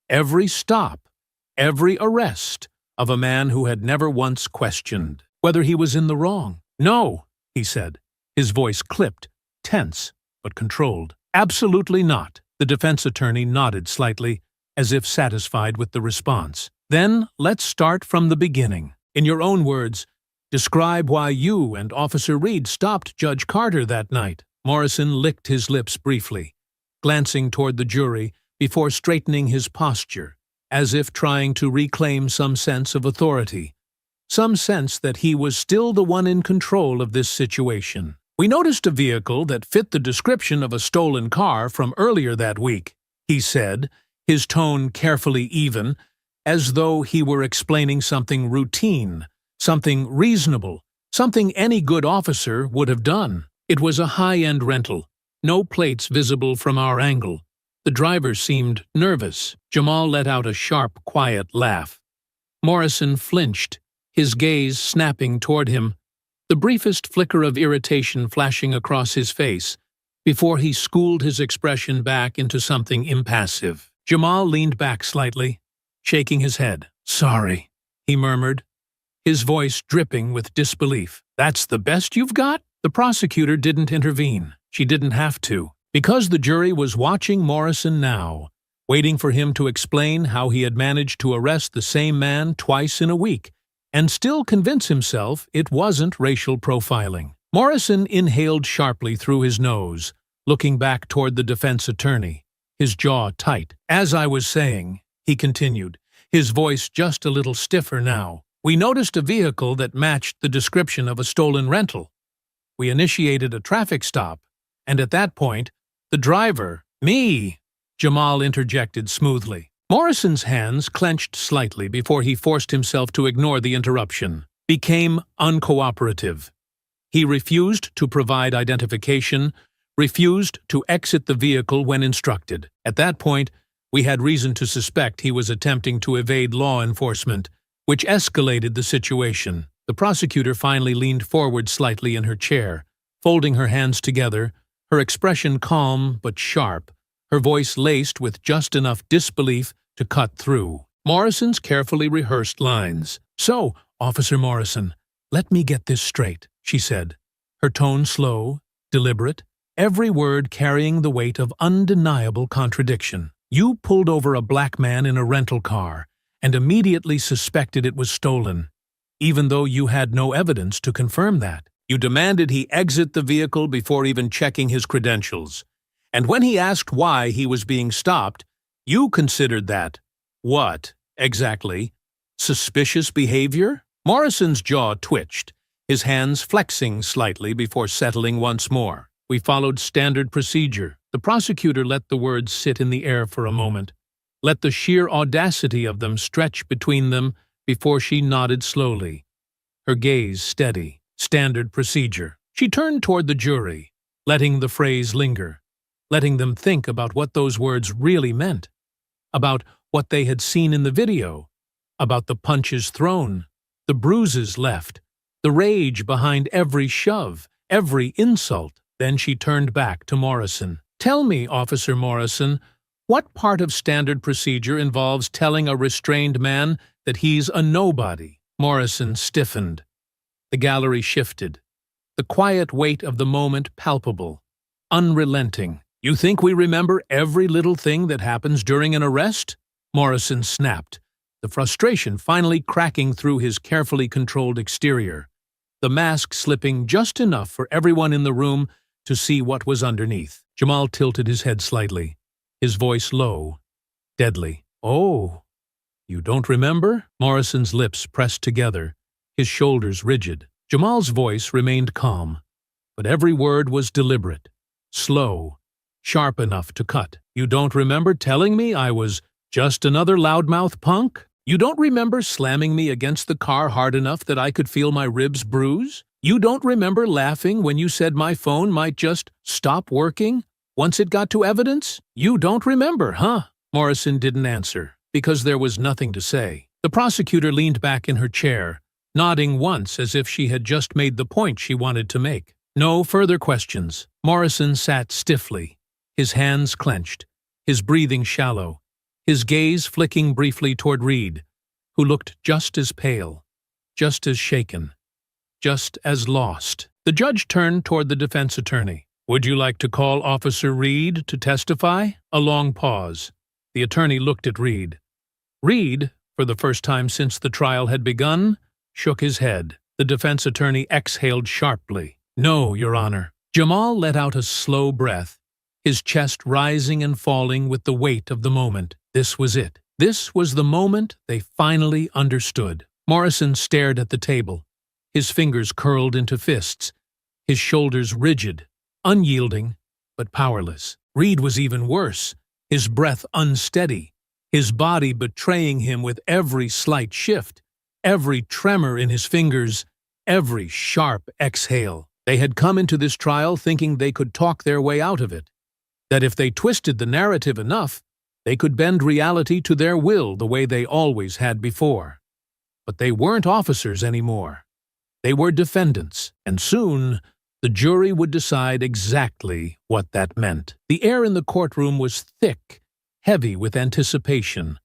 every stop, every arrest of a man who had never once questioned whether he was in the wrong. "No," he said, his voice clipped, tense, but controlled. "Absolutely not." The defense attorney nodded slightly, as if satisfied with the response. "Then let's start from the beginning. In your own words, describe why you and Officer Reed stopped Judge Carter that night." Morrison licked his lips briefly, glancing toward the jury before straightening his posture, as if trying to reclaim some sense of authority, some sense that he was still the one in control of this situation. "We noticed a vehicle that fit the description of a stolen car from earlier that week," he said, his tone carefully even, as though he were explaining something routine, something reasonable, something any good officer would have done. "It was a high-end rental, no plates visible from our angle. The driver seemed nervous." Jamal let out a sharp, quiet laugh. Morrison flinched, his gaze snapping toward him, the briefest flicker of irritation flashing across his face, before he schooled his expression back into something impassive. Jamal leaned back slightly, shaking his head. "Sorry," he murmured, his voice dripping with disbelief. "That's the best you've got?" The prosecutor didn't intervene. She didn't have to, because the jury was watching Morrison now, waiting for him to explain how he had managed to arrest the same man twice in a week, and still convince himself it wasn't racial profiling. Morrison inhaled sharply through his nose, looking back toward the defense attorney, his jaw tight. "As I was saying," he continued, his voice just a little stiffer now, "we noticed a vehicle that matched the description of a stolen rental. We initiated a traffic stop, and at that point, the driver—" "Me!" Jamal interjected smoothly. Morrison's hands clenched slightly before he forced himself to ignore the interruption, became uncooperative. He refused to provide identification, refused to exit the vehicle when instructed. At that point, we had reason to suspect he was attempting to evade law enforcement, which escalated the situation. The prosecutor finally leaned forward slightly in her chair, folding her hands together, her expression calm but sharp, her voice laced with just enough disbelief to cut through Morrison's carefully rehearsed lines. "So, Officer Morrison, let me get this straight," she said, her tone slow, deliberate, every word carrying the weight of undeniable contradiction. "You pulled over a black man in a rental car and immediately suspected it was stolen, even though you had no evidence to confirm that. You demanded he exit the vehicle before even checking his credentials. And when he asked why he was being stopped, you considered that, what, exactly, suspicious behavior?" Morrison's jaw twitched, his hands flexing slightly before settling once more. "We followed standard procedure." The prosecutor let the words sit in the air for a moment, let the sheer audacity of them stretch between them before she nodded slowly, her gaze steady. "Standard procedure." She turned toward the jury, letting the phrase linger, letting them think about what those words really meant, about what they had seen in the video, about the punches thrown, the bruises left, the rage behind every shove, every insult. Then she turned back to Morrison. "Tell me, Officer Morrison, what part of standard procedure involves telling a restrained man that he's a nobody?" Morrison stiffened. The gallery shifted. The quiet weight of the moment palpable, unrelenting. "You think we remember every little thing that happens during an arrest?" Morrison snapped, the frustration finally cracking through his carefully controlled exterior, the mask slipping just enough for everyone in the room to see what was underneath. Jamal tilted his head slightly, his voice low, deadly. "Oh, you don't remember?" Morrison's lips pressed together, his shoulders rigid. Jamal's voice remained calm, but every word was deliberate, slow, sharp enough to cut. "You don't remember telling me I was just another loudmouth punk? You don't remember slamming me against the car hard enough that I could feel my ribs bruise? You don't remember laughing when you said my phone might just stop working once it got to evidence? You don't remember, huh?" Morrison didn't answer, because there was nothing to say. The prosecutor leaned back in her chair, nodding once as if she had just made the point she wanted to make. No further questions. Morrison sat stiffly, his hands clenched, his breathing shallow, his gaze flicking briefly toward Reed, who looked just as pale, just as shaken, just as lost. The judge turned toward the defense attorney. "Would you like to call Officer Reed to testify?" A long pause. The attorney looked at Reed. Reed, for the first time since the trial had begun, shook his head. The defense attorney exhaled sharply. "No, Your Honor." Jamal let out a slow breath, his chest rising and falling with the weight of the moment. This was it. This was the moment they finally understood. Morrison stared at the table, his fingers curled into fists, his shoulders rigid, unyielding, but powerless. Reed was even worse, his breath unsteady, his body betraying him with every slight shift, every tremor in his fingers, every sharp exhale. They had come into this trial thinking they could talk their way out of it, that if they twisted the narrative enough, they could bend reality to their will the way they always had before. But they weren't officers anymore. They were defendants, and soon the jury would decide exactly what that meant. The air in the courtroom was thick, heavy with anticipation,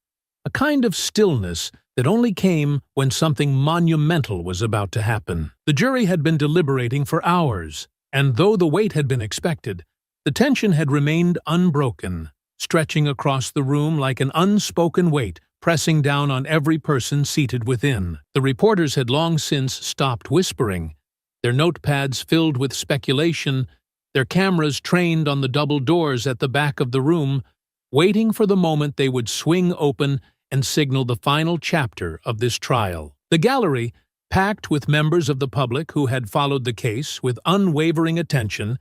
a kind of stillness that only came when something monumental was about to happen. The jury had been deliberating for hours, and though the wait had been expected, the tension had remained unbroken, stretching across the room like an unspoken weight, pressing down on every person seated within. The reporters had long since stopped whispering, their notepads filled with speculation, their cameras trained on the double doors at the back of the room, waiting for the moment they would swing open and signal the final chapter of this trial. The gallery, packed with members of the public who had followed the case with unwavering attention,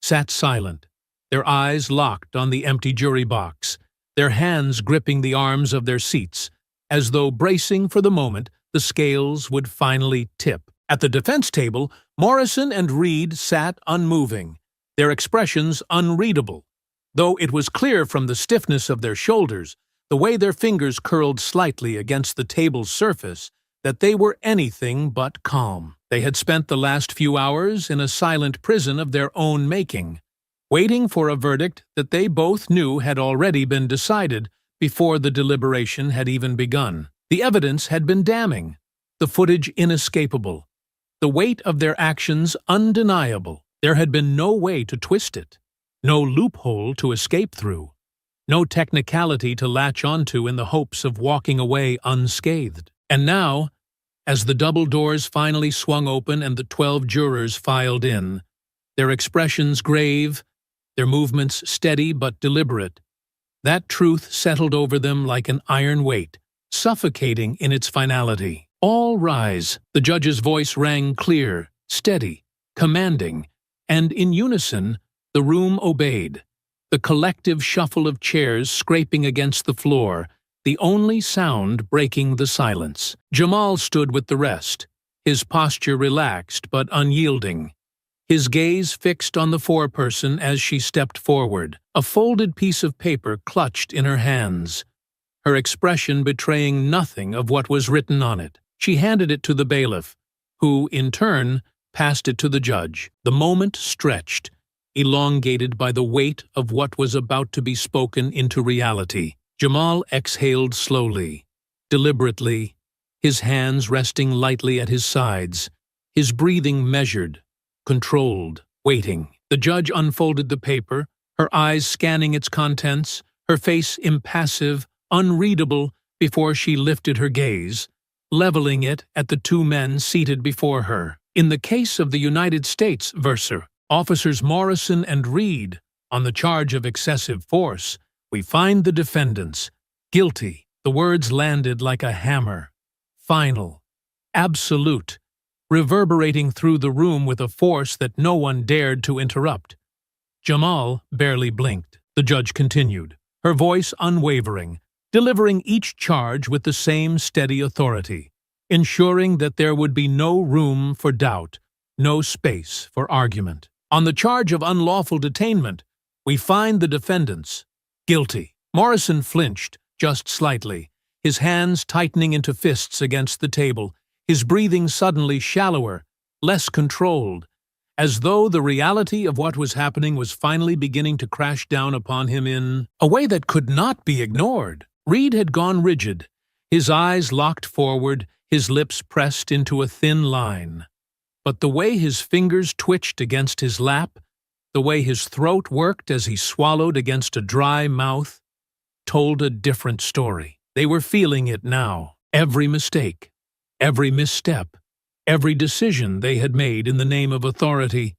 sat silent, their eyes locked on the empty jury box, their hands gripping the arms of their seats, as though bracing for the moment the scales would finally tip. At the defense table, Morrison and Reed sat unmoving, their expressions unreadable, though it was clear from the stiffness of their shoulders, the way their fingers curled slightly against the table's surface, that they were anything but calm. They had spent the last few hours in a silent prison of their own making, waiting for a verdict that they both knew had already been decided before the deliberation had even begun. The evidence had been damning, the footage inescapable, the weight of their actions undeniable. There had been no way to twist it, no loophole to escape through, no technicality to latch onto in the hopes of walking away unscathed. And now, as the double doors finally swung open and the 12 jurors filed in, their expressions grave, their movements steady but deliberate, that truth settled over them like an iron weight, suffocating in its finality. "All rise." The judge's voice rang clear, steady, commanding, and in unison, the room obeyed. The collective shuffle of chairs scraping against the floor, the only sound breaking the silence. Jamal stood with the rest, his posture relaxed but unyielding, his gaze fixed on the foreperson as she stepped forward, a folded piece of paper clutched in her hands, her expression betraying nothing of what was written on it. She handed it to the bailiff, who, in turn, passed it to the judge. The moment stretched, elongated by the weight of what was about to be spoken into reality. Jamal exhaled slowly, deliberately, his hands resting lightly at his sides, his breathing measured, controlled, waiting. The judge unfolded the paper, her eyes scanning its contents, her face impassive, unreadable, before she lifted her gaze, leveling it at the two men seated before her. In the case of the United States vs. Officers Morrison and Reed, on the charge of excessive force, we find the defendants guilty. The words landed like a hammer. Final. Absolute. Reverberating through the room with a force that no one dared to interrupt. Jamal barely blinked. The judge continued, her voice unwavering, delivering each charge with the same steady authority, ensuring that there would be no room for doubt, no space for argument. On the charge of unlawful detainment, we find the defendants guilty. Morrison flinched, just slightly, his hands tightening into fists against the table, his breathing suddenly shallower, less controlled, as though the reality of what was happening was finally beginning to crash down upon him in a way that could not be ignored. Reed had gone rigid, his eyes locked forward, his lips pressed into a thin line. But the way his fingers twitched against his lap, the way his throat worked as he swallowed against a dry mouth, told a different story. They were feeling it now. Every mistake, every misstep, every decision they had made in the name of authority,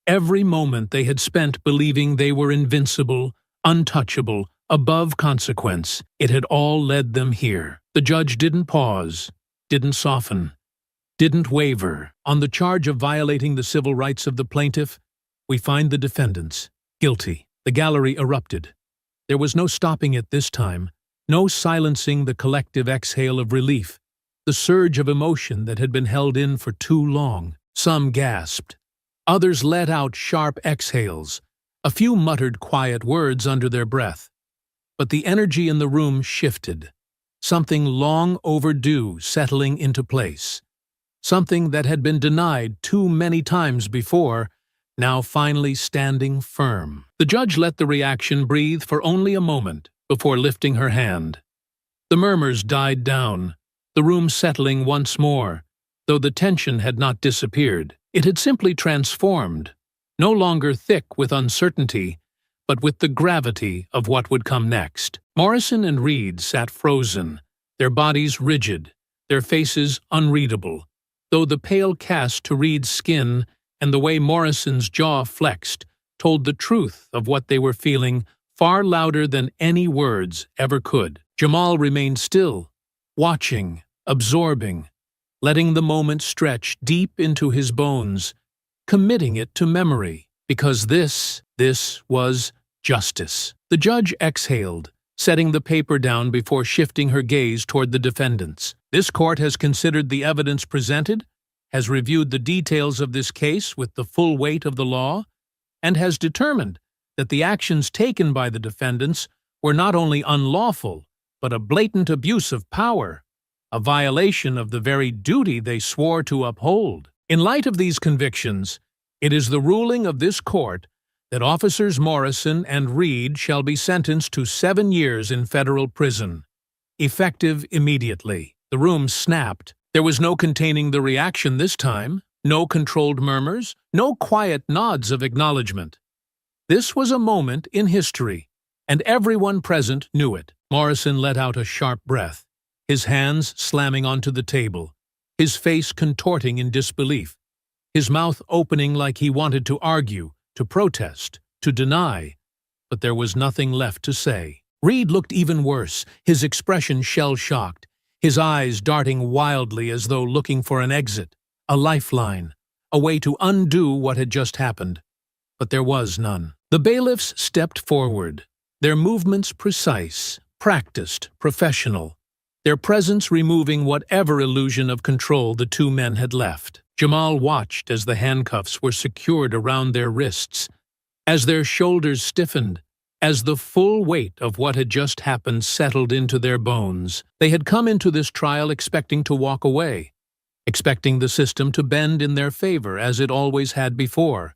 every moment they had spent believing they were invincible, untouchable, above consequence, it had all led them here. The judge didn't pause, didn't soften, didn't waver. On the charge of violating the civil rights of the plaintiff, we find the defendants guilty. The gallery erupted. There was no stopping it this time, no silencing the collective exhale of relief, the surge of emotion that had been held in for too long. Some gasped. Others let out sharp exhales. A few muttered quiet words under their breath. But the energy in the room shifted. Something long overdue settling into place. Something that had been denied too many times before, now finally standing firm. The judge let the reaction breathe for only a moment before lifting her hand. The murmurs died down, the room settling once more, though the tension had not disappeared. It had simply transformed, no longer thick with uncertainty, but with the gravity of what would come next. Morrison and Reed sat frozen, their bodies rigid, their faces unreadable, though the pale cast to Reed's skin and the way Morrison's jaw flexed told the truth of what they were feeling far louder than any words ever could. Jamal remained still, watching, absorbing, letting the moment stretch deep into his bones, committing it to memory, because this was justice. The judge exhaled, setting the paper down before shifting her gaze toward the defendants. This court has considered the evidence presented, has reviewed the details of this case with the full weight of the law, and has determined that the actions taken by the defendants were not only unlawful, but a blatant abuse of power, a violation of the very duty they swore to uphold. In light of these convictions, it is the ruling of this court that Officers Morrison and Reed shall be sentenced to 7 years in federal prison, effective immediately. The room snapped. There was no containing the reaction this time, no controlled murmurs, no quiet nods of acknowledgement. This was a moment in history, and everyone present knew it. Morrison let out a sharp breath, his hands slamming onto the table, his face contorting in disbelief, his mouth opening like he wanted to argue, to protest, to deny, but there was nothing left to say. Reed looked even worse, his expression shell-shocked, his eyes darting wildly as though looking for an exit, a lifeline, a way to undo what had just happened. But there was none. The bailiffs stepped forward, their movements precise, practiced, professional, their presence removing whatever illusion of control the two men had left. Jamal watched as the handcuffs were secured around their wrists, as their shoulders stiffened, as the full weight of what had just happened settled into their bones. They had come into this trial expecting to walk away, expecting the system to bend in their favor as it always had before,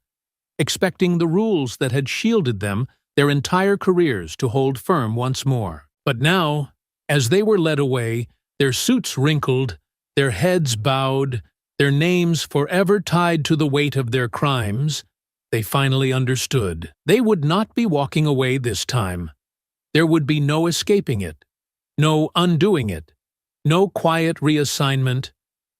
expecting the rules that had shielded them their entire careers to hold firm once more. But now, as they were led away, their suits wrinkled, their heads bowed, their names forever tied to the weight of their crimes, they finally understood. They would not be walking away this time. There would be no escaping it, no undoing it, no quiet reassignment,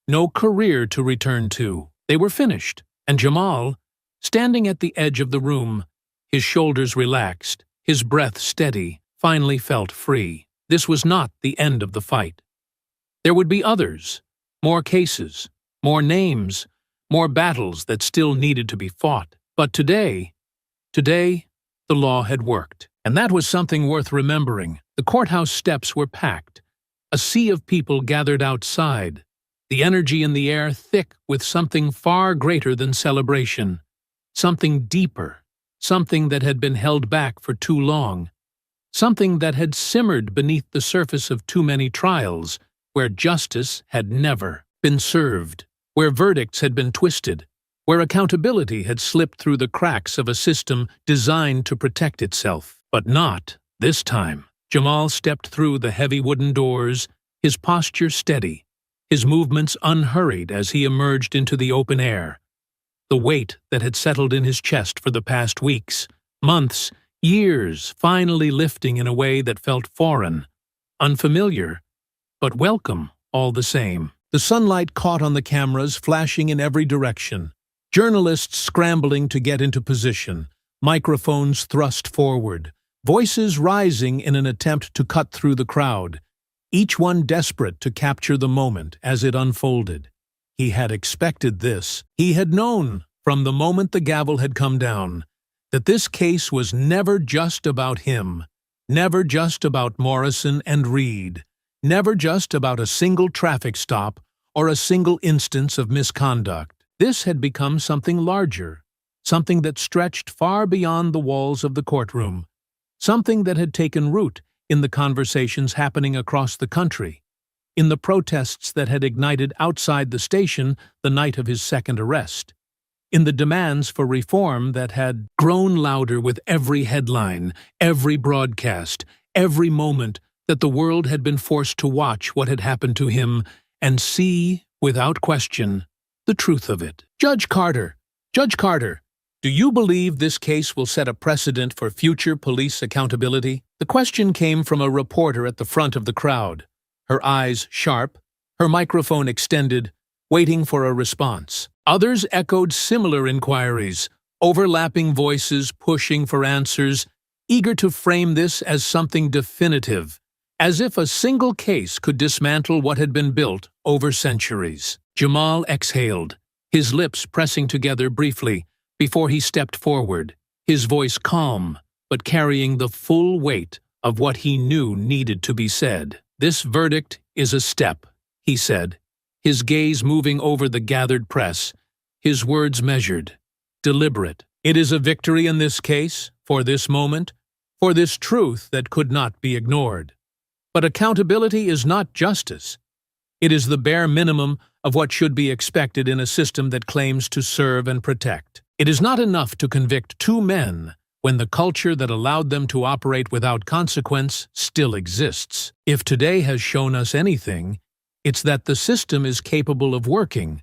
no career to return to. They were finished, and Jamal, standing at the edge of the room, his shoulders relaxed, his breath steady, finally felt free. This was not the end of the fight. There would be others, more cases, more names, more battles that still needed to be fought. But today, the law had worked. And that was something worth remembering. The courthouse steps were packed. A sea of people gathered outside, the energy in the air thick with something far greater than celebration, something deeper, something that had been held back for too long, something that had simmered beneath the surface of too many trials, where justice had never been served, where verdicts had been twisted, where accountability had slipped through the cracks of a system designed to protect itself. But not this time. Jamal stepped through the heavy wooden doors, his posture steady, his movements unhurried as he emerged into the open air. The weight that had settled in his chest for the past weeks, months, years finally lifting in a way that felt foreign, unfamiliar, but welcome all the same. The sunlight caught on the cameras flashing in every direction, journalists scrambling to get into position, microphones thrust forward, voices rising in an attempt to cut through the crowd, each one desperate to capture the moment as it unfolded. He had expected this. He had known, from the moment the gavel had come down, that this case was never just about him, never just about Morrison and Reed, never just about a single traffic stop or a single instance of misconduct. This had become something larger, something that stretched far beyond the walls of the courtroom, something that had taken root in the conversations happening across the country, in the protests that had ignited outside the station the night of his second arrest, in the demands for reform that had grown louder with every headline, every broadcast, every moment that the world had been forced to watch what had happened to him and see, without question, the truth of it. Judge Carter, do you believe this case will set a precedent for future police accountability? The question came from a reporter at the front of the crowd, her eyes sharp, her microphone extended, waiting for a response. Others echoed similar inquiries, overlapping voices pushing for answers, eager to frame this as something definitive, as if a single case could dismantle what had been built over centuries. Jamal exhaled, his lips pressing together briefly before he stepped forward, his voice calm but carrying the full weight of what he knew needed to be said. "This verdict is a step," he said, his gaze moving over the gathered press, his words measured, deliberate. "It is a victory in this case, for this moment, for this truth that could not be ignored. But accountability is not justice. It is the bare minimum of what should be expected in a system that claims to serve and protect. It is not enough to convict two men when the culture that allowed them to operate without consequence still exists. If today has shown us anything, it's that the system is capable of working,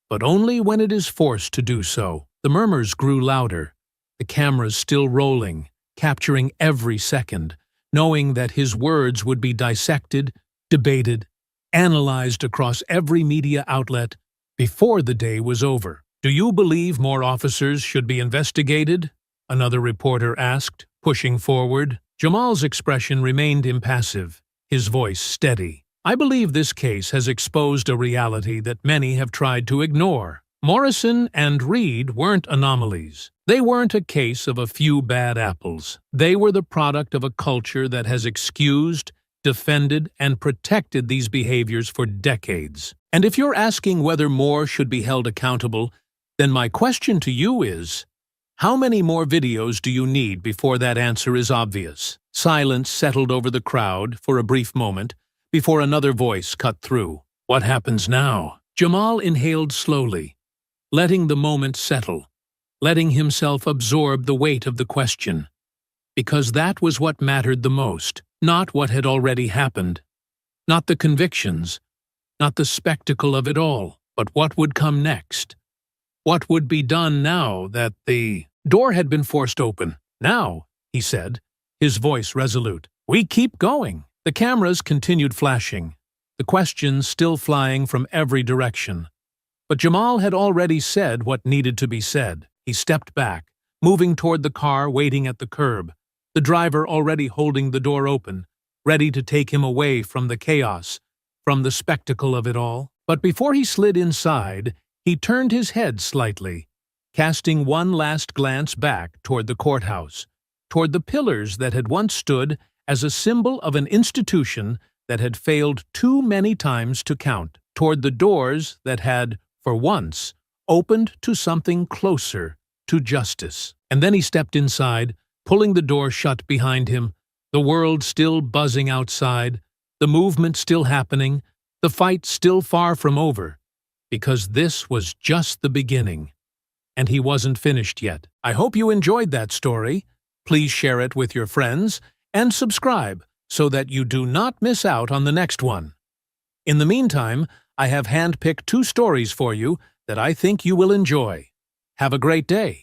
but only when it is forced to do so." The murmurs grew louder, the cameras still rolling, capturing every second, knowing that his words would be dissected, debated, analyzed across every media outlet before the day was over. "Do you believe more officers should be investigated?" another reporter asked, pushing forward. Jamal's expression remained impassive, his voice steady. "I believe this case has exposed a reality that many have tried to ignore. Morrison and Reed weren't anomalies. They weren't a case of a few bad apples. They were the product of a culture that has excused, defended, and protected these behaviors for decades. And if you're asking whether more should be held accountable, then my question to you is, how many more videos do you need before that answer is obvious?" Silence settled over the crowd for a brief moment before another voice cut through. "What happens now?" Jamal inhaled slowly, letting the moment settle, letting himself absorb the weight of the question. Because that was what mattered the most, not what had already happened, not the convictions, not the spectacle of it all, but what would come next. What would be done now that the door had been forced open? Now, he said, his voice resolute, we keep going. The cameras continued flashing, the questions still flying from every direction. But Jamal had already said what needed to be said. He stepped back, moving toward the car waiting at the curb, the driver already holding the door open, ready to take him away from the chaos, from the spectacle of it all. But before he slid inside, he turned his head slightly, casting one last glance back toward the courthouse, toward the pillars that had once stood as a symbol of an institution that had failed too many times to count, toward the doors that had, for once, opened to something closer to justice. And then he stepped inside, pulling the door shut behind him, the world still buzzing outside, the movement still happening, the fight still far from over, because this was just the beginning. And he wasn't finished yet. I hope you enjoyed that story. Please share it with your friends and subscribe so that you do not miss out on the next one. In the meantime, I have handpicked 2 stories for you that I think you will enjoy. Have a great day.